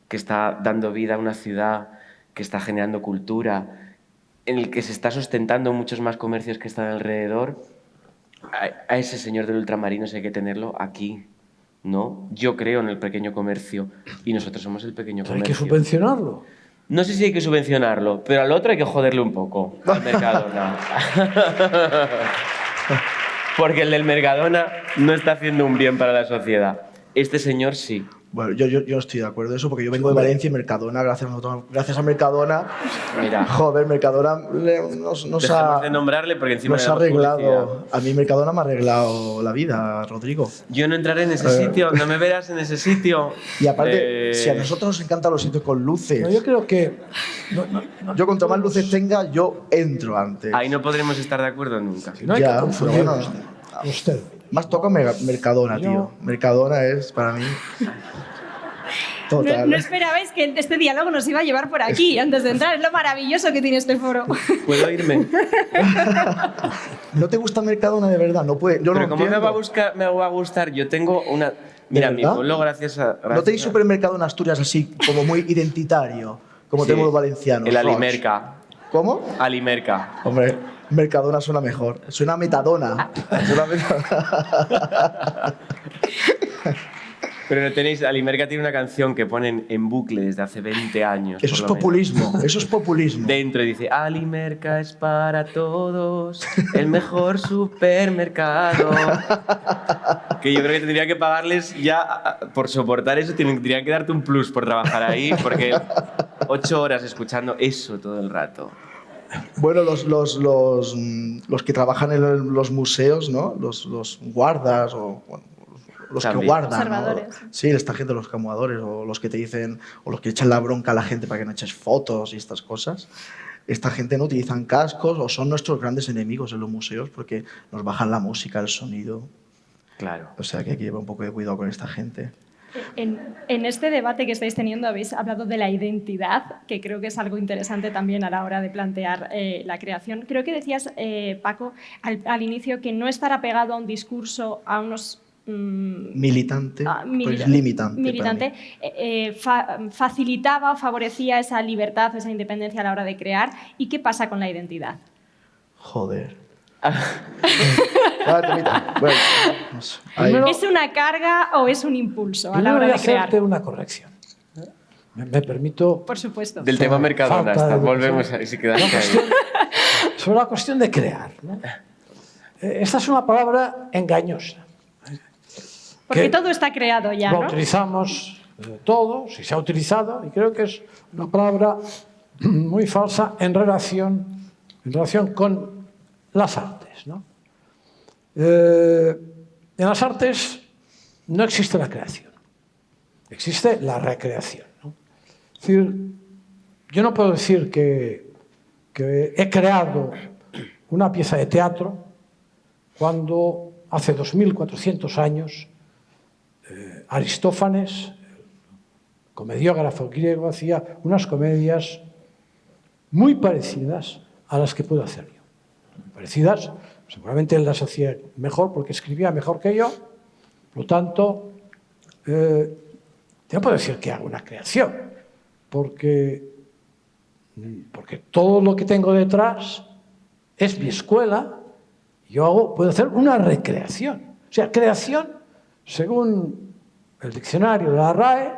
que está dando vida a una ciudad, que está generando cultura, en el que se está sustentando muchos más comercios que están alrededor, a ese señor del Ultramarinos hay que tenerlo aquí, ¿no? Yo creo en el pequeño comercio y nosotros somos el pequeño comercio. Hay que subvencionarlo. No sé si hay que subvencionarlo, pero al otro hay que joderle un poco, al Mercadona. Porque el del Mercadona no está haciendo un bien para la sociedad. Este señor sí. Bueno, yo no estoy de acuerdo en eso, porque yo vengo de Valencia y Mercadona, gracias a Mercadona, Mira, joder, Mercadona nos ha, de nombrarle porque encima nos le ha damos publicidad. arreglado. A mí Mercadona me ha arreglado la vida, Rodrigo. Yo no entraré en ese sitio, no me verás en ese sitio. Y aparte, si a nosotros nos encantan los sitios con luces, No, yo creo que... yo cuanto más luces tenga, yo entro antes. Ahí no podremos estar de acuerdo nunca. No hay Ya, que confundir pero bueno, usted. Más toca Mercadona, tío. Mercadona es, para mí... Total. No esperabais que este diálogo nos iba a llevar por aquí antes de entrar. Es lo maravilloso que tiene este foro. ¿Puedo irme? ¿No te gusta Mercadona de verdad? No puede, yo Pero no ¿cómo me entiendo. va a gustar? Yo tengo una... Mira, mi verdad? pueblo, gracias a... ¿No tenéis supermercado en Asturias así, como muy identitario, como Sí, tenemos los valencianos? el Roche? Alimerca. ¿Cómo? Alimerca. Hombre, Mercadona suena mejor. Suena a Metadona. Suena a Metadona. Pero no tenéis... Alimerca tiene una canción que ponen en bucle desde hace 20 años. Eso es por lo menos. populismo. Eso es populismo. Dentro dice, Alimerca es para todos, el mejor supermercado. Que yo creo que tendría que pagarles ya, por soportar eso, tendrían que darte un plus por trabajar ahí, porque 8 horas escuchando eso todo el rato. Bueno, los que trabajan en los museos, ¿no? Los guardas o... Bueno, los También. que guardan, ¿no? Observadores. Sí, esta gente, los camuadores, o los que te dicen, o los que echan la bronca a la gente para que no eches fotos y estas cosas. Esta gente no utilizan cascos o son nuestros grandes enemigos en los museos porque nos bajan la música, el sonido. Claro. O sea que hay que llevar un poco de cuidado con esta gente. En este debate que estáis teniendo habéis hablado de la identidad, que creo que es algo interesante también a la hora de plantear la creación. Creo que decías, Paco, al inicio que no estar apegado a un discurso, a unos... Militante, pues limitante. Facilitaba o favorecía esa libertad, esa independencia a la hora de crear. ¿Y qué pasa con la identidad? Joder. Bueno, no sé. Primero- ¿Es una carga o es un impulso a la Primero hora voy a de crear? hacerte una corrección. Me permito... Por supuesto. Del tema Mercadona, Falta de volvemos educación. a... Si quedaste ahí. Sobre la cuestión de crear, ¿no? Esta es una palabra engañosa. Porque que todo está creado ya, lo ¿no? utilizamos todos y se ha utilizado, y creo que es una palabra muy falsa en relación con las artes, ¿no? En las artes no existe la creación, existe la recreación, ¿no? Es decir, yo no puedo decir que he creado una pieza de teatro cuando hace 2400 años Aristófanes, el comediógrafo griego, hacía unas comedias muy parecidas a las que puedo hacer yo. Muy parecidas, seguramente él las hacía mejor porque escribía mejor que yo, por lo tanto, yo puedo decir que hago una creación, porque todo lo que tengo detrás es mi escuela. Puedo hacer una recreación. O sea, creación, según el diccionario de la RAE,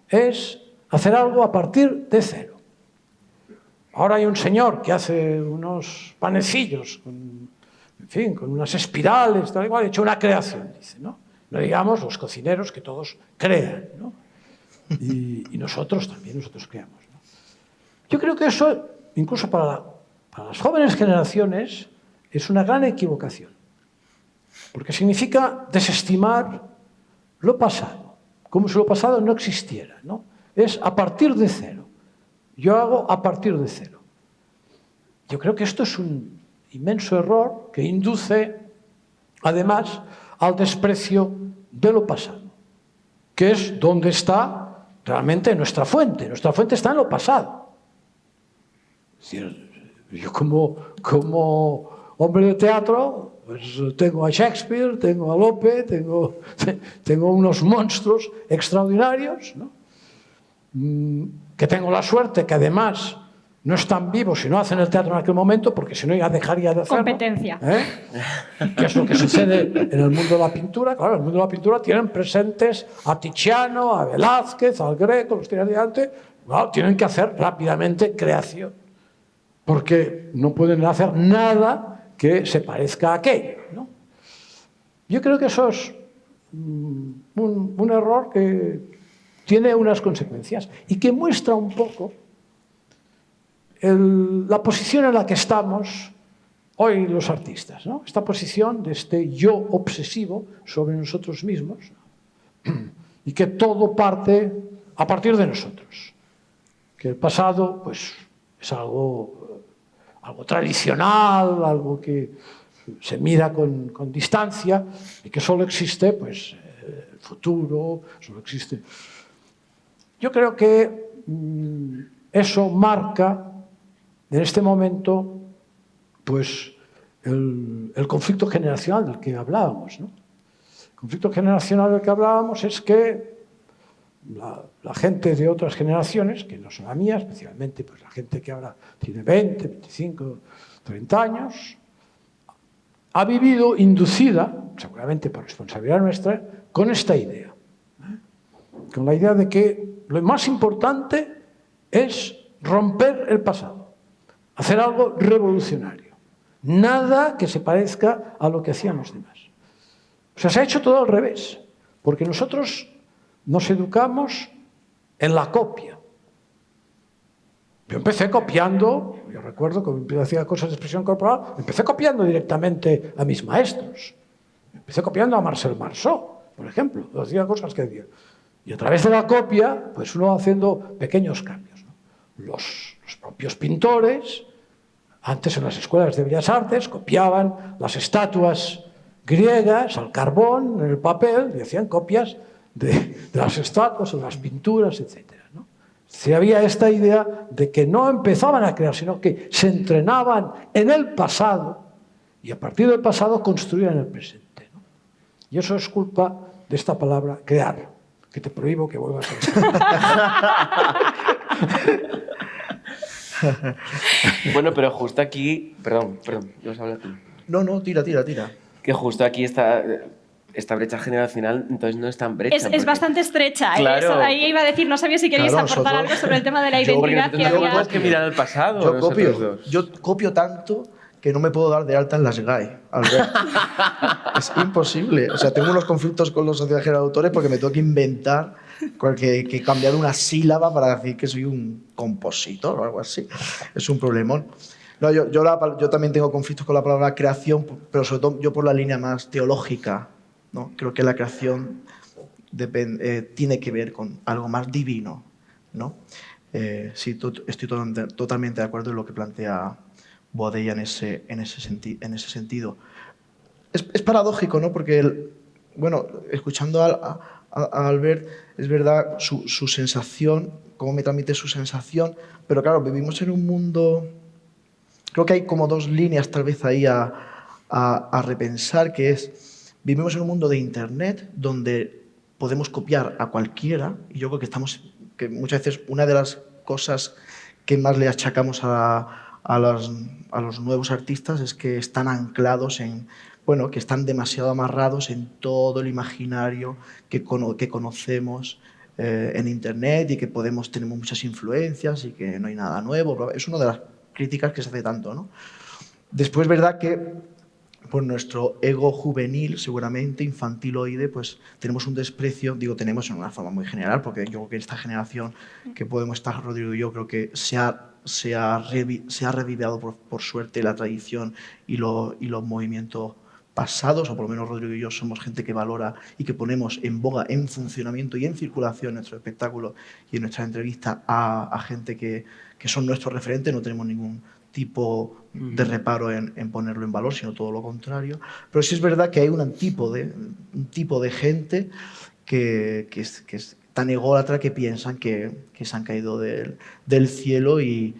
es hacer algo a partir de cero. Ahora hay un señor que hace unos panecillos con unas espirales, tal y cual, ha hecho una creación, dice, ¿no? No digamos los cocineros, que todos crean, ¿no? Y nosotros también, nosotros creamos, ¿no? Yo creo que eso, incluso para las jóvenes generaciones, es una gran equivocación, porque significa desestimar lo pasado, como si lo pasado no existiera, ¿no? Es a partir de cero. Yo hago a partir de cero. Yo creo que esto es un inmenso error que induce, además, al desprecio de lo pasado, que es donde está realmente nuestra fuente. Nuestra fuente está en lo pasado. Es decir, yo como hombre de teatro, pues tengo a Shakespeare, tengo a Lope, tengo unos monstruos extraordinarios, ¿no? Que tengo la suerte que además no están vivos y no hacen el teatro en aquel momento, porque si no ya dejaría de hacerlo. Competencia. Que es lo que sucede en el mundo de la pintura. Claro, en el mundo de la pintura tienen presentes a Tiziano, a Velázquez, al Greco, los tienen delante. Claro, tienen que hacer rápidamente creación, porque no pueden hacer nada que se parezca a aquello, ¿no? Yo creo que eso es un error que tiene unas consecuencias y que muestra un poco la posición en la que estamos hoy los artistas, ¿no? Esta posición de este yo obsesivo sobre nosotros mismos, ¿no? Y que todo parte a partir de nosotros. Que el pasado, pues, es algo tradicional, algo que se mira con distancia y que solo existe, pues, el futuro, solo existe. Yo creo que eso marca en este momento, pues, el conflicto generacional del que hablábamos, ¿no? El conflicto generacional del que hablábamos es que la gente de otras generaciones, que no son la mía, especialmente pues, la gente que ahora tiene 20, 25, 30 años, ha vivido inducida, seguramente por responsabilidad nuestra, con esta idea. Con la idea de que lo más importante es romper el pasado, hacer algo revolucionario. Nada que se parezca a lo que hacían los demás. O sea, se ha hecho todo al revés, porque nosotros nos educamos en la copia. Yo empecé copiando, yo recuerdo que hacía cosas de expresión corporal, empecé copiando directamente a mis maestros. Empecé copiando a Marcel Marceau, por ejemplo, hacía cosas que decía. Y a través de la copia, pues uno va haciendo pequeños cambios, ¿no? Los propios pintores, antes en las escuelas de Bellas Artes, copiaban las estatuas griegas al carbón, en el papel, y hacían copias de las estatuas o de las pinturas, etc., ¿no? Si había esta idea de que no empezaban a crear, sino que se entrenaban en el pasado y a partir del pasado construían el presente, ¿no? Y eso es culpa de esta palabra crear, que te prohíbo que vuelvas a decir. Bueno, pero justo aquí... Perdón, ¿vas a hablar tú? No, tira. Que justo aquí esta brecha generacional, entonces no es tan brecha. Es bastante estrecha. Claro. Eso, ahí iba a decir, no sabía si queríais aportar algo sobre el tema de la identidad que había. No que mirar al pasado. Yo copio tanto que no me puedo dar de alta en las GAE, Albert. Es imposible. O sea, tengo unos conflictos con los sociedades de autores porque me tengo que inventar que cambiar una sílaba para decir que soy un compositor o algo así. Es un problemón. No, yo también tengo conflictos con la palabra creación, pero sobre todo yo por la línea más teológica, ¿no? Creo que la creación tiene que ver con algo más divino, ¿no? Sí, estoy totalmente de acuerdo en lo que plantea Boadella en ese sentido. Es paradójico, ¿no? Porque, bueno, escuchando a Albert, es verdad su sensación, cómo me transmite su sensación, pero claro, vivimos en un mundo... Creo que hay como dos líneas tal vez ahí a repensar, que es, vivimos en un mundo de Internet donde podemos copiar a cualquiera, y yo creo que muchas veces una de las cosas que más le achacamos a los nuevos artistas es que están anclados que están demasiado amarrados en todo el imaginario que conocemos en Internet y que tenemos muchas influencias y que no hay nada nuevo. Es una de las críticas que se hace tanto, ¿no? Después, verdad que por nuestro ego juvenil, seguramente infantiloide, pues tenemos un desprecio, digo tenemos en una forma muy general, porque yo creo que esta generación que podemos estar, Rodrigo y yo, creo que se ha revivido por suerte la tradición y los movimientos pasados, o por lo menos Rodrigo y yo somos gente que valora y que ponemos en boga, en funcionamiento y en circulación nuestro espectáculo y en nuestras entrevistas a gente que son nuestros referentes, no tenemos ningún tipo de reparo en ponerlo en valor, sino todo lo contrario. Pero sí es verdad que hay un tipo de gente que es tan ególatra que piensan que se han caído del cielo y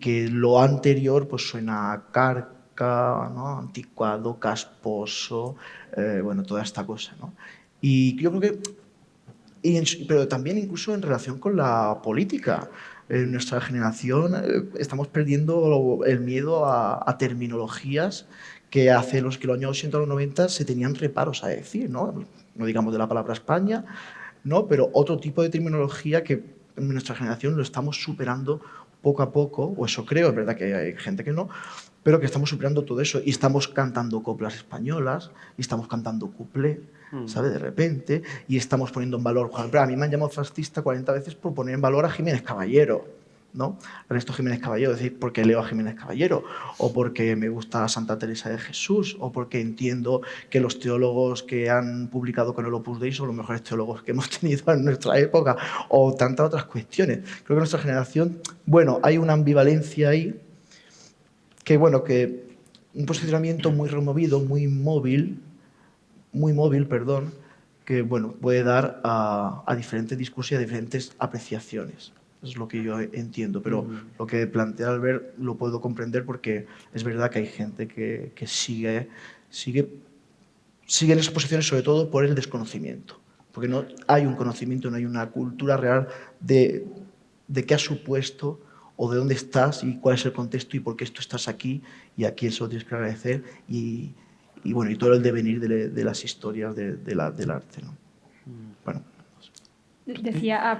que lo anterior pues suena carca, ¿no? Anticuado, casposo, bueno, toda esta cosa, ¿no? Y yo creo que... pero también incluso en relación con la política. En nuestra generación estamos perdiendo el miedo a terminologías que hace los años 80 o los 90 se tenían reparos a decir, ¿no? No digamos de la palabra España, ¿no? Pero otro tipo de terminología que en nuestra generación lo estamos superando poco a poco, o eso creo, es verdad que hay gente que no, pero que estamos superando todo eso y estamos cantando coplas españolas y estamos cantando cuplé, ¿sabes? De repente, y estamos poniendo en valor... A mí me han llamado fascista 40 veces por poner en valor a Jiménez Caballero, ¿no? Ernesto Jiménez Caballero, es decir, porque leo a Jiménez Caballero, o porque me gusta Santa Teresa de Jesús, o porque entiendo que los teólogos que han publicado con el Opus Dei son los mejores teólogos que hemos tenido en nuestra época, o tantas otras cuestiones. Creo que en nuestra generación, bueno, hay una ambivalencia ahí, que un posicionamiento muy removido, muy móvil, que bueno, puede dar a diferentes discursos y a diferentes apreciaciones. Es lo que yo entiendo, pero lo que plantea Albert lo puedo comprender porque es verdad que hay gente que sigue en esas posiciones sobre todo por el desconocimiento, porque no hay un conocimiento, no hay una cultura real de qué ha supuesto o de dónde estás y cuál es el contexto y por qué tú estás aquí y a quién se lo tienes que agradecer y bueno, y todo el devenir de las historias del arte, ¿no? Bueno.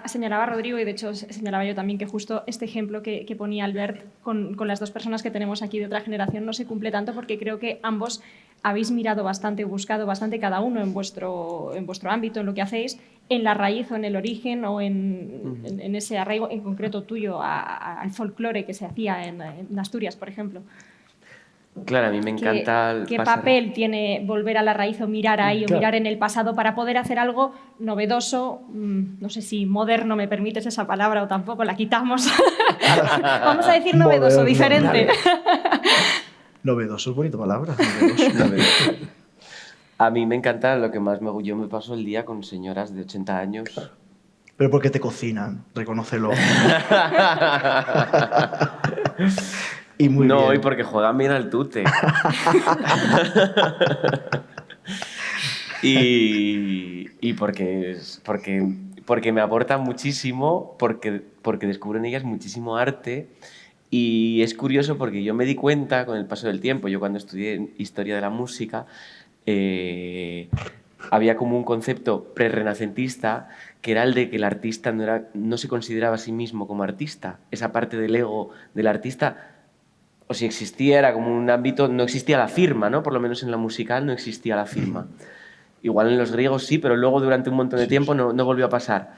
Señalaba Rodrigo, y de hecho señalaba yo también, que justo este ejemplo que ponía Albert con las dos personas que tenemos aquí de otra generación no se cumple tanto, porque creo que ambos habéis mirado bastante, buscado bastante cada uno en vuestro ámbito, en lo que hacéis, en la raíz o en el origen o en ese arraigo en concreto tuyo al folclore que se hacía en Asturias, por ejemplo. Claro, a mí me encanta... ¿Qué papel tiene volver a la raíz o mirar ahí o mirar en el pasado para poder hacer algo novedoso? No sé si moderno me permites esa palabra o tampoco, la quitamos. Vamos a decir novedoso, moderno, diferente. Novedoso es bonita palabra. Novedoso. A mí me encanta, lo que más yo me paso el día con señoras de 80 años. Pero porque te cocinan, reconócelo. Y muy bien. Y porque juegan bien al tute. y porque me aportan muchísimo, porque descubren ellas muchísimo arte. Y es curioso porque yo me di cuenta con el paso del tiempo, yo cuando estudié Historia de la Música, había como un concepto prerrenacentista que era el de que el artista no se consideraba a sí mismo como artista. Esa parte del ego del artista o si existía, era como un ámbito, no existía la firma, ¿no? Por lo menos en la musical no existía la firma. Igual en los griegos sí, pero luego durante un montón de tiempo no volvió a pasar.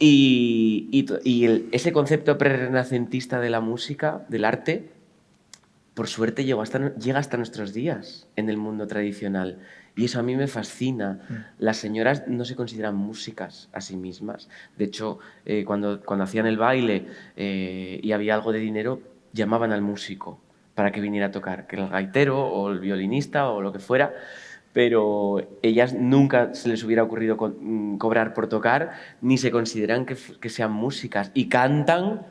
Ese concepto prerrenacentista de la música, del arte, por suerte llega hasta nuestros días en el mundo tradicional. Y eso a mí me fascina. Las señoras no se consideran músicas a sí mismas. De hecho, cuando hacían el baile y había algo de dinero, llamaban al músico para que viniera a tocar, que era el gaitero o el violinista o lo que fuera, pero ellas nunca se les hubiera ocurrido cobrar por tocar, ni se consideran que sean músicas. Y cantan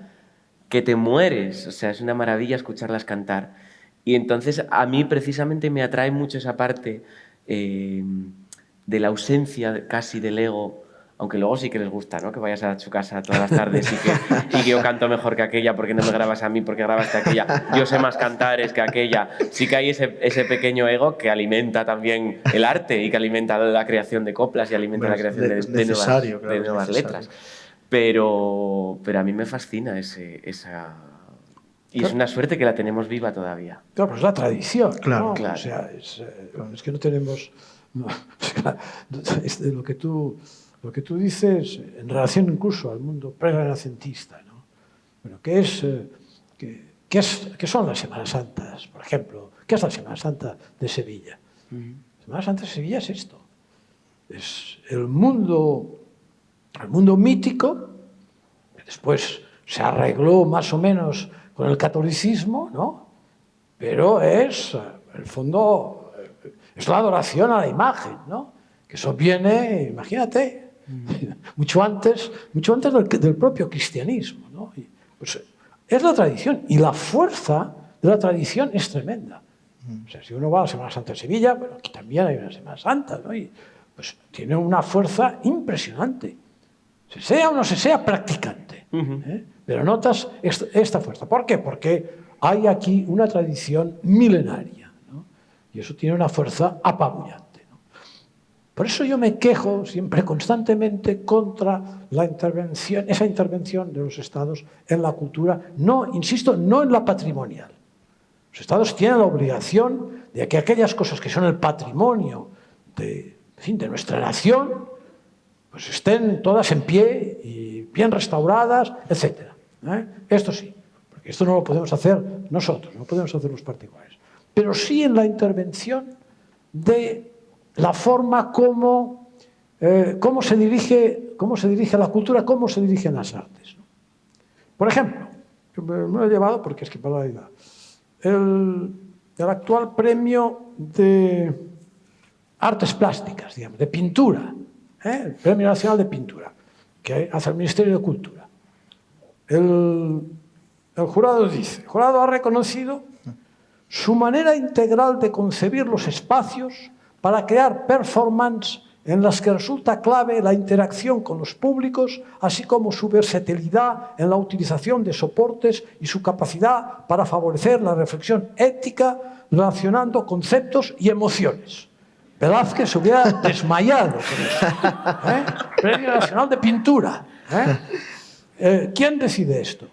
que te mueres. O sea, es una maravilla escucharlas cantar. Y entonces a mí precisamente me atrae mucho esa parte de la ausencia casi del ego, aunque luego sí que les gusta, ¿no? Que vayas a su casa todas las tardes y que yo canto mejor que aquella, porque no me grabas a mí, porque grabaste a aquella, yo sé más cantares que aquella. Sí que hay ese pequeño ego que alimenta también el arte y que alimenta la creación de coplas y alimenta la creación de nuevas letras. Pero a mí me fascina esa... Y es una suerte que la tenemos viva todavía. Claro, pues es la tradición. Claro, ¿no? claro. O sea, es que no tenemos... lo que tú dices en relación incluso al mundo pre-renacentista, ¿no? Bueno, ¿qué son las Semanas Santas? Por ejemplo, ¿qué es la Semana Santa de Sevilla? La Semana Santa de Sevilla es esto. Es el mundo mítico, que después se arregló más o menos con el catolicismo, ¿no? Pero en el fondo, es la adoración a la imagen, ¿no? Que eso viene, imagínate, mucho antes del propio cristianismo, ¿no? Y, pues, es la tradición, y la fuerza de la tradición es tremenda. O sea, si uno va a la Semana Santa de Sevilla, bueno, aquí también hay una Semana Santa, ¿no? Y pues tiene una fuerza impresionante. Se sea o no se sea practicante, pero notas esta fuerza. ¿Por qué? Porque hay aquí una tradición milenaria, ¿no? Y eso tiene una fuerza apabullante, ¿no? Por eso yo me quejo siempre constantemente contra esa intervención de los estados en la cultura, insisto, no en la patrimonial. Los estados tienen la obligación de que aquellas cosas que son el patrimonio de nuestra nación, pues estén todas en pie y bien restauradas, etc. Esto sí, porque esto no lo podemos hacer nosotros, no lo podemos hacer los particulares. Pero sí en la intervención de la forma cómo se dirige la cultura, cómo se dirigen las artes, ¿no? Por ejemplo, yo me lo he llevado porque es que para la idea. El actual premio de artes plásticas, digamos, de pintura, el Premio Nacional de Pintura, que hace el Ministerio de Cultura. El jurado dice, el jurado ha reconocido su manera integral de concebir los espacios para crear performance en las que resulta clave la interacción con los públicos, así como su versatilidad en la utilización de soportes y su capacidad para favorecer la reflexión ética relacionando conceptos y emociones. Velázquez se hubiera desmayado con eso. Premio Nacional de Pintura. ¿Quién decide esto?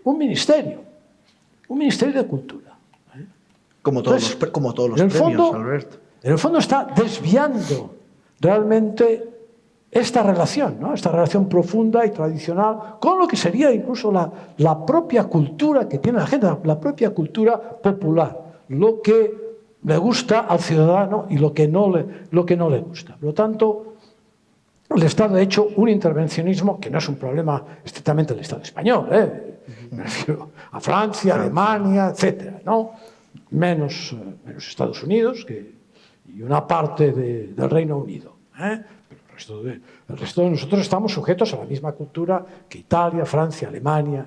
Un ministerio de Cultura. Como todos los premios, Albert. En el fondo está desviando realmente esta relación, ¿no? Esta relación profunda y tradicional con lo que sería incluso la propia cultura que tiene la gente, la propia cultura popular, lo que le gusta al ciudadano y lo que no le gusta. Por lo tanto, el Estado ha hecho un intervencionismo que no es un problema estrictamente del Estado español, me refiero a Francia, Alemania, etcétera, ¿no? Menos Estados Unidos y una parte del Reino Unido, Pero el resto de nosotros estamos sujetos a la misma cultura que Italia, Francia, Alemania,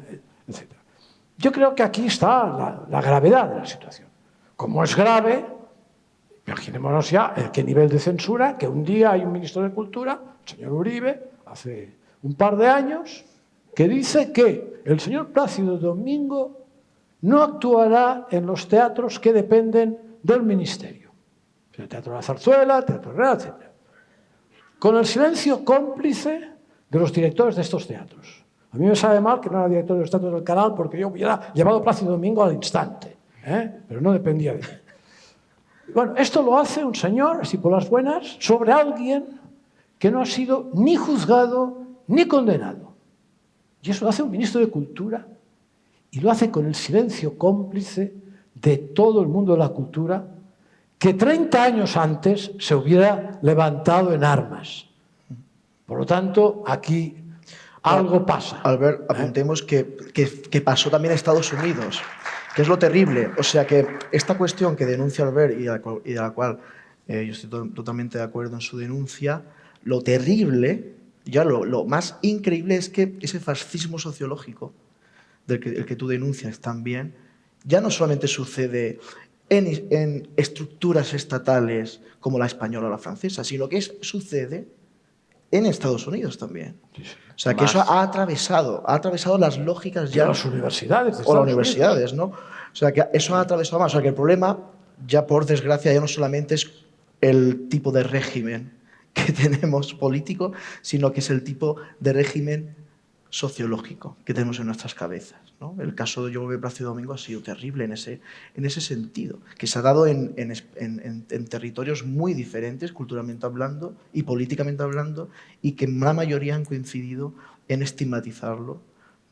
etcétera. Yo creo que aquí está la gravedad de la situación. Como es grave, imaginémonos ya en qué nivel de censura, que un día hay un ministro de Cultura, el señor Uribe, hace un par de años, que dice que el señor Plácido Domingo no actuará en los teatros que dependen del ministerio. El Teatro de la Zarzuela, el Teatro Real, etc. Con el silencio cómplice de los directores de estos teatros. A mí me sabe mal que no era director de los teatros del Canal porque yo hubiera llevado a Plácido Domingo al instante. pero no dependía de mí. Bueno, esto lo hace un señor, así por las buenas, sobre alguien que no ha sido ni juzgado ni condenado. Y eso lo hace un ministro de Cultura y lo hace con el silencio cómplice de todo el mundo de la cultura que 30 años antes se hubiera levantado en armas. Por lo tanto, aquí algo pasa. Albert, apuntemos que pasó también a Estados Unidos, que es lo terrible. O sea que esta cuestión que denuncia Albert y de la cual yo estoy totalmente de acuerdo en su denuncia, lo terrible, ya lo más increíble es que ese fascismo sociológico el que tú denuncias también, ya no solamente sucede en estructuras estatales como la española o la francesa, sino que sucede en Estados Unidos también. Sí, sí. O sea, que eso ha atravesado las lógicas ya... De las universidades. O las universidades, ¿no? O sea, que eso ha atravesado más. O sea, que el problema, ya por desgracia, ya no solamente es el tipo de régimen que tenemos político, sino que es el tipo de régimen sociológico que tenemos en nuestras cabezas, ¿no? El caso de Yo Volví Plácido Domingo ha sido terrible en ese sentido, que se ha dado en territorios muy diferentes, culturalmente hablando y políticamente hablando, y que la mayoría han coincidido en estigmatizarlo,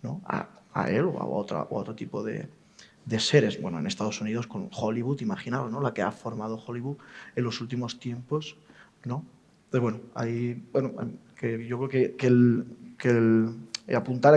¿no? a él o a otro tipo de seres. Bueno, en Estados Unidos con Hollywood, imaginaos, ¿no? La que ha formado Hollywood en los últimos tiempos, ¿no? Entonces, que yo creo que hay que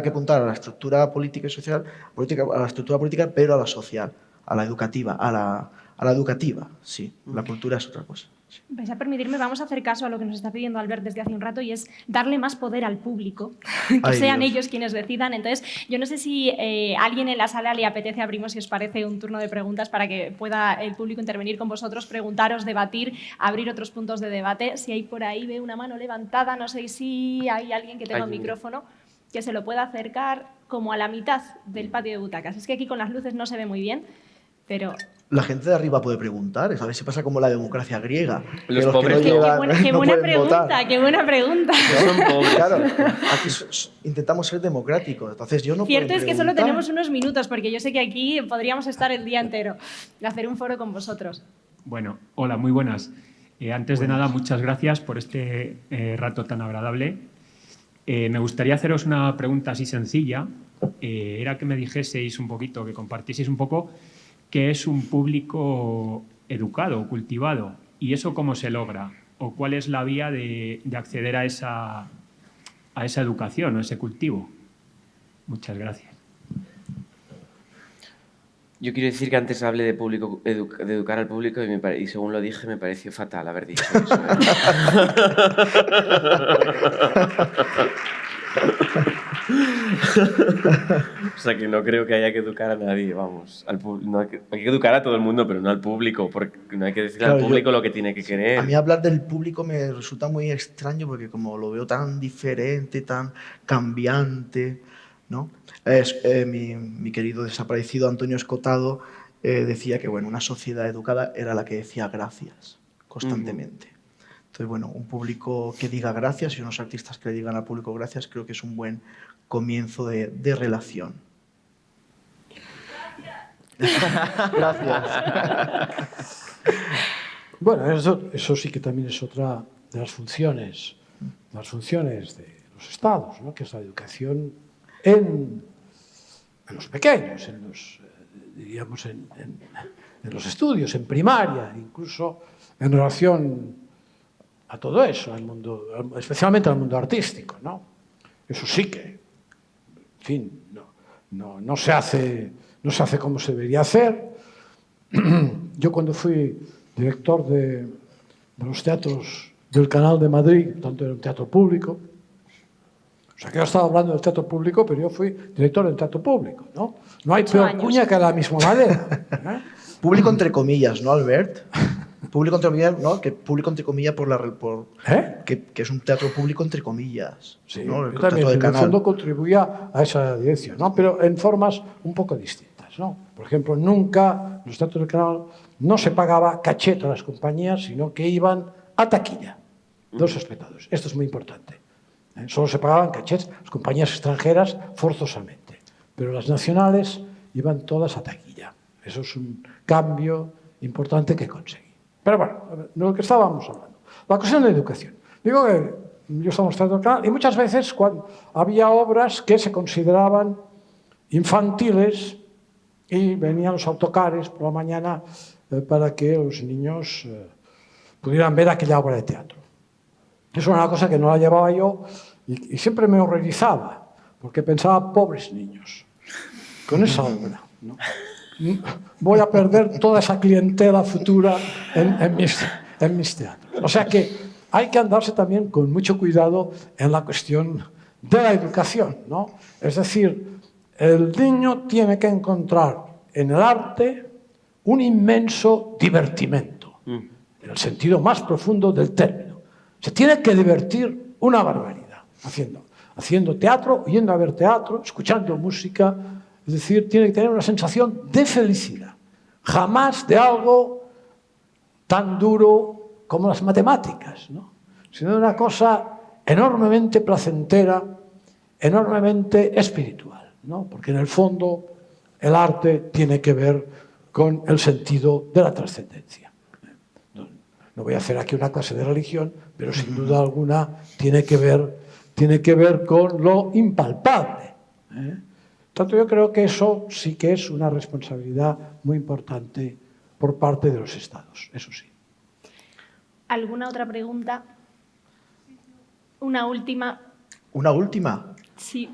apuntar a la estructura política y social, a la estructura política, pero a la social, a la educativa, a la educativa, sí. La cultura es otra cosa. Sí. Vais a permitirme, vamos a hacer caso a lo que nos está pidiendo Albert desde hace un rato, y es darle más poder al público, que sean ellos quienes decidan. Entonces, yo no sé si alguien en la sala le apetece, abrimos, si os parece, un turno de preguntas para que pueda el público intervenir con vosotros, preguntaros, debatir, abrir otros puntos de debate. Si hay por ahí, veo una mano levantada, no sé si hay alguien que tenga un micrófono que se lo pueda acercar como a la mitad del patio de butacas. Es que aquí con las luces no se ve muy bien, pero... La gente de arriba puede preguntar, a ver si pasa como la democracia griega. Los pobres Qué buena pregunta, qué buena pregunta. Son pobres. Claro, aquí intentamos ser democráticos, entonces yo no puedo Cierto es que solo tenemos unos minutos, porque yo sé que aquí podríamos estar el día entero y hacer un foro con vosotros. Bueno, hola, muy buenas. Antes de nada, muchas gracias por este rato tan agradable. Me gustaría haceros una pregunta así sencilla. Era que me dijeseis un poquito, que compartieseis un poco qué es un público educado, cultivado, y eso cómo se logra, o cuál es la vía de acceder a esa educación o ese cultivo. Muchas gracias. Yo quiero decir que antes hablé de público, de educar al público y según lo dije me pareció fatal haber dicho eso. O sea que no creo que haya que educar a nadie, vamos. Hay que educar a todo el mundo, pero no al público, porque no hay que decirle al público lo que tiene que querer. A mí hablar del público me resulta muy extraño porque como lo veo tan diferente, tan cambiante, ¿no? Mi querido desaparecido Antonio Escotado decía que bueno, una sociedad educada era la que decía gracias constantemente. Entonces, bueno, un público que diga gracias y unos artistas que le digan al público gracias creo que es un buen comienzo de relación. Gracias. Bueno, eso sí que también es otra de las funciones de los estados, ¿no? Que es la educación en los pequeños, diríamos en los estudios, en primaria, incluso en relación a todo eso, al mundo, especialmente al mundo artístico, ¿no? Eso sí que, en fin, no se hace como se debería hacer. Yo cuando fui director de los teatros del Canal de Madrid, tanto era un teatro público, o sea que yo estaba hablando del teatro público, pero yo fui director del teatro público, ¿no? No hay peor cuña que la misma madera, ¿eh? Público entre comillas, ¿no, Albert? Público entre comillas, ¿no? Que público entre comillas que es un teatro público entre comillas. Sí, ¿no? yo también, en el fondo contribuía a esa dirección, ¿no? Pero en formas un poco distintas, ¿no? Por ejemplo, nunca en los teatros del Canal no se pagaba cachet a las compañías, sino que iban a taquilla de los espectadores. Esto es muy importante. Solo se pagaban cachets las compañías extranjeras forzosamente, pero las nacionales iban todas a taquilla. Eso es un cambio importante que conseguí. Pero bueno, de lo que estábamos hablando. La cuestión de educación. Digo que yo estamos tratando acá, y muchas veces cuando había obras que se consideraban infantiles y venían los autocares por la mañana para que los niños pudieran ver aquella obra de teatro. Eso era una cosa que no la llevaba yo y siempre me horrorizaba, porque pensaba, pobres niños, con esa obra, ¿no? Voy a perder toda esa clientela futura en mis teatros. O sea que hay que andarse también con mucho cuidado en la cuestión de la educación, ¿no? Es decir, el niño tiene que encontrar en el arte un inmenso divertimento, en el sentido más profundo del término. Se tiene que divertir una barbaridad haciendo teatro, yendo a ver teatro, escuchando música. Es decir, tiene que tener una sensación de felicidad, jamás de algo tan duro como las matemáticas, ¿no? Sino de una cosa enormemente placentera, enormemente espiritual, ¿no? Porque en el fondo el arte tiene que ver con el sentido de la trascendencia. No voy a hacer aquí una clase de religión, pero sin duda alguna tiene que ver con lo impalpable, ¿eh? Tanto yo creo que eso sí que es una responsabilidad muy importante por parte de los Estados, eso sí. ¿Alguna otra pregunta? Una última. ¿Una última? Sí.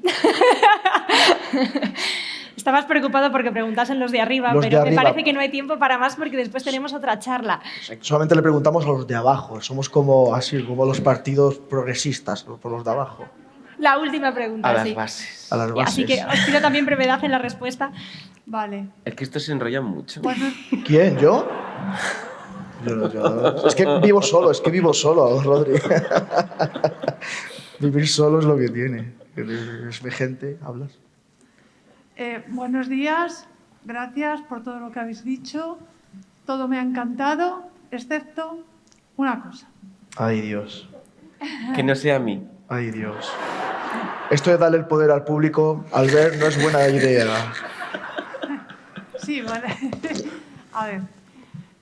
Estabas preocupado porque preguntasen los de arriba, Los pero de me arriba. parece que no hay tiempo para más porque después tenemos otra charla. Solamente le preguntamos a los de abajo. Somos como así, como los partidos progresistas, por los de abajo. La última pregunta, A las sí. bases. A las bases. Así que os pido también brevedad en la respuesta. Vale. Es que esto se enrolla mucho. Bueno, ¿Quién? ¿Yo? Es que vivo solo, Rodri. Vivir solo es lo que tiene. Es mi gente, hablas. buenos días. Gracias por todo lo que habéis dicho. Todo me ha encantado, excepto una cosa. Ay, Dios. Que no sea a mí. Ay, Dios. Esto de darle el poder al público, al ver, no es buena idea. Sí, vale. A ver.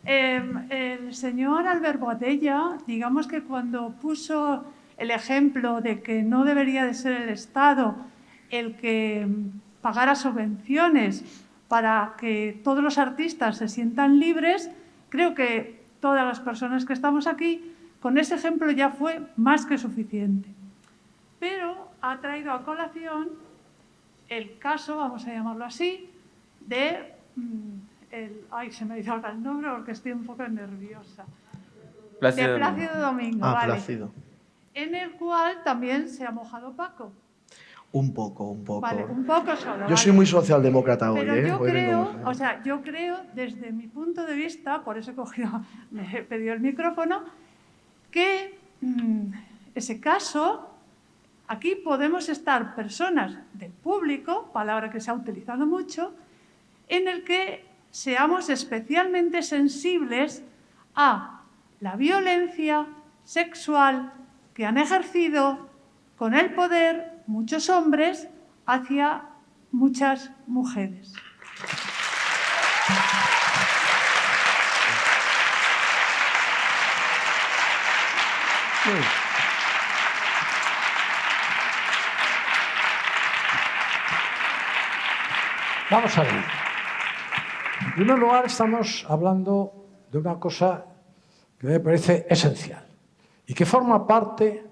El señor Albert Boadella, digamos que cuando puso el ejemplo de que no debería de ser el Estado el que pagara subvenciones para que todos los artistas se sientan libres, creo que todas las personas que estamos aquí, con ese ejemplo ya fue más que suficiente. Pero ha traído a colación el caso, vamos a llamarlo así, de... ay, se me ha ido ahora el nombre porque estoy un poco nerviosa. Plácido De Domingo. Plácido Domingo, Ah, vale. Plácido. En el cual también se ha mojado Paco. Un poco. Vale, un poco solo. Yo soy muy socialdemócrata hoy, Pero yo Hoy creo, vengo- yo creo, desde mi punto de vista, por eso me he pedido el micrófono, que ese caso, aquí podemos estar personas del público, palabra que se ha utilizado mucho, en el que seamos especialmente sensibles a la violencia sexual que han ejercido con el poder muchos hombres hacia muchas mujeres. Vamos a ver. En primer lugar, estamos hablando de una cosa que me parece esencial y que forma parte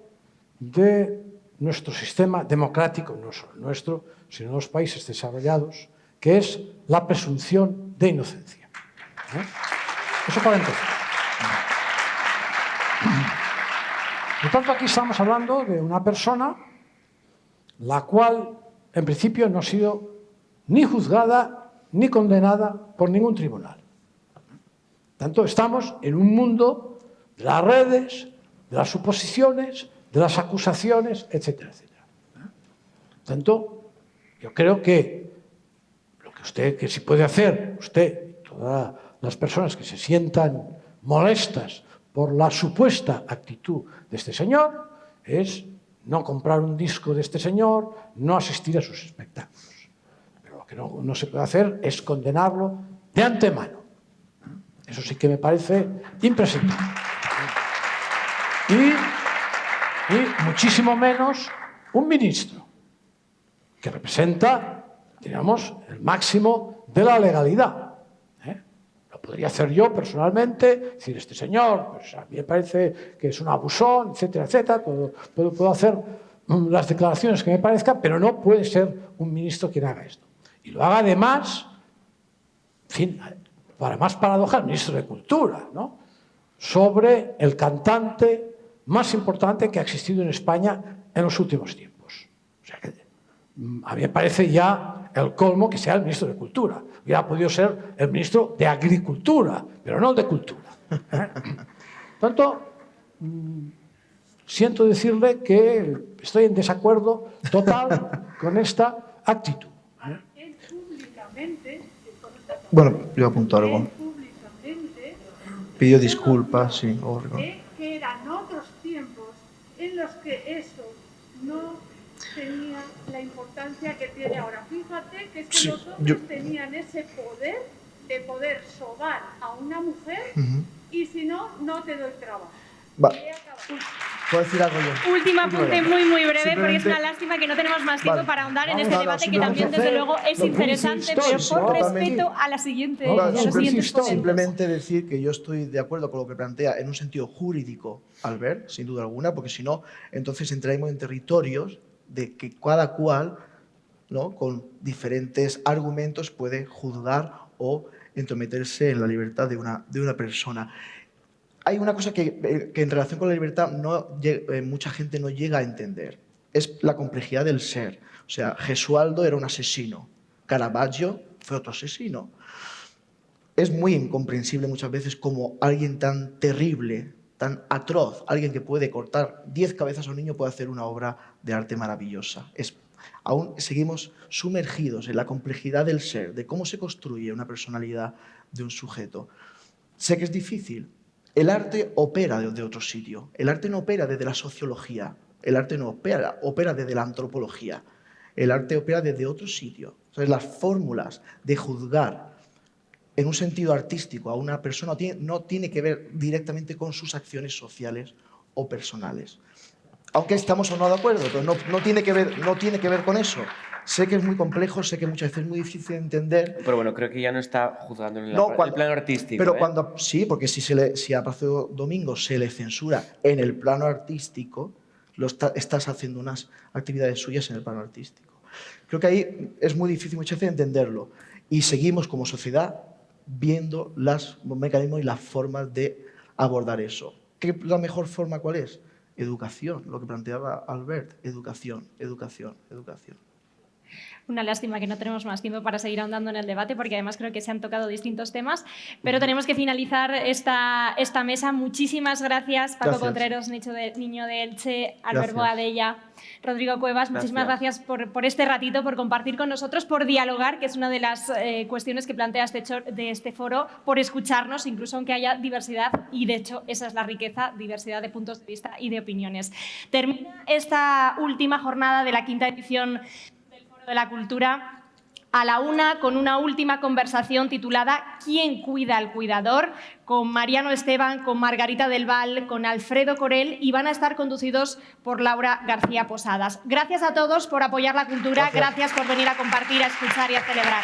de nuestro sistema democrático, no solo el nuestro, sino en los países desarrollados, que es la presunción de inocencia. Eso para empezar. Por tanto, aquí estamos hablando de una persona la cual, en principio, no ha sido ni juzgada ni condenada por ningún tribunal. Por tanto, estamos en un mundo de las redes, de las suposiciones, de las acusaciones, etcétera, etcétera. Por tanto, yo creo que lo que sí puede hacer usted y todas las personas que se sientan molestas por la supuesta actitud de este señor es no comprar un disco de este señor, no asistir a sus espectáculos. Pero lo que no se puede hacer es condenarlo de antemano. Eso sí que me parece imprescindible. Y muchísimo menos un ministro, que representa, digamos, el máximo de la legalidad. Lo podría hacer yo personalmente, decir, este señor, pues a mí me parece que es un abusón, etcétera, etcétera. Puedo hacer las declaraciones que me parezcan, pero no puede ser un ministro quien haga esto. Y lo haga además, en fin, para más paradoja, el ministro de Cultura, ¿no? Sobre el cantante más importante que ha existido en España en los últimos tiempos. O sea que a mí me parece ya el colmo que sea el ministro de Cultura. Hubiera podido ser el ministro de Agricultura, pero no el de Cultura. Por tanto, siento decirle que estoy en desacuerdo total con esta actitud. Él públicamente, Bueno, yo apunto algo. él públicamente Pidió disculpas, sí. que eran otros tiempos en los que eso no tenía la importancia que tiene ahora. Fíjate que es que Sí, los hombres tenían ese poder de poder sobar a una mujer y si no, no te doy trabajo. Va. He acabado. ¿Puedo decir algo yo? Último apunte muy, muy breve, porque es Simplemente- una lástima que no tenemos más tiempo Vale. para ahondar en Vamos, este no, debate, que simplemente también, desde hacer luego, es los interesante, juicios pero históricos, por totalmente. respeto a la siguiente, No, a los los siguientes juicios ponentes. Simplemente decir que yo estoy de acuerdo con lo que plantea en un sentido jurídico Albert, sin duda alguna, porque si no, entonces entraremos en territorios de que cada cual, ¿no?, con diferentes argumentos puede juzgar o entrometerse en la libertad de una persona. Hay una cosa que en relación con la libertad mucha gente no llega a entender. Es la complejidad del ser. O sea, Gesualdo era un asesino. Caravaggio fue otro asesino. Es muy incomprensible muchas veces cómo alguien tan terrible, tan atroz, alguien que puede cortar 10 cabezas a un niño puede hacer una obra de arte maravillosa. Aún seguimos sumergidos en la complejidad del ser, de cómo se construye una personalidad de un sujeto. Sé que es difícil. El arte opera desde otro sitio. El arte no opera desde la sociología. El arte no opera desde la antropología. El arte opera desde otro sitio. Entonces, las fórmulas de juzgar en un sentido artístico a una persona no tiene que ver directamente con sus acciones sociales o personales. Aunque estamos o no de acuerdo, pero no tiene que ver con eso. Sé que es muy complejo, sé que muchas veces es muy difícil de entender. Pero bueno, creo que ya no está juzgando en el plano artístico. Pero ¿eh? Sí, porque si a Plácido Domingo se le censura en el plano artístico, estás haciendo unas actividades suyas en el plano artístico. Creo que ahí es muy difícil muchas veces entenderlo. Y seguimos como sociedad viendo los mecanismos y las formas de abordar eso. ¿La mejor forma cuál es? Educación, lo que planteaba Albert. Educación, educación, educación. Una lástima que no tenemos más tiempo para seguir ahondando en el debate, porque además creo que se han tocado distintos temas, pero tenemos que finalizar esta mesa. Muchísimas gracias, Paco Contreros, Niño de Elche, Albert Boadella, Rodrigo Cuevas. Muchísimas gracias por este ratito, por compartir con nosotros, por dialogar, que es una de las cuestiones que plantea este foro, por escucharnos, incluso aunque haya diversidad, y de hecho esa es la riqueza, diversidad de puntos de vista y de opiniones. Termina esta última jornada de la 5ª edición de la Cultura a la 1 con una última conversación titulada ¿Quién cuida al cuidador?, con Mariano Esteban, con Margarita del Val, con Alfredo Corel, y van a estar conducidos por Laura García Posadas. Gracias a todos por apoyar la cultura, gracias por venir a compartir, a escuchar y a celebrar.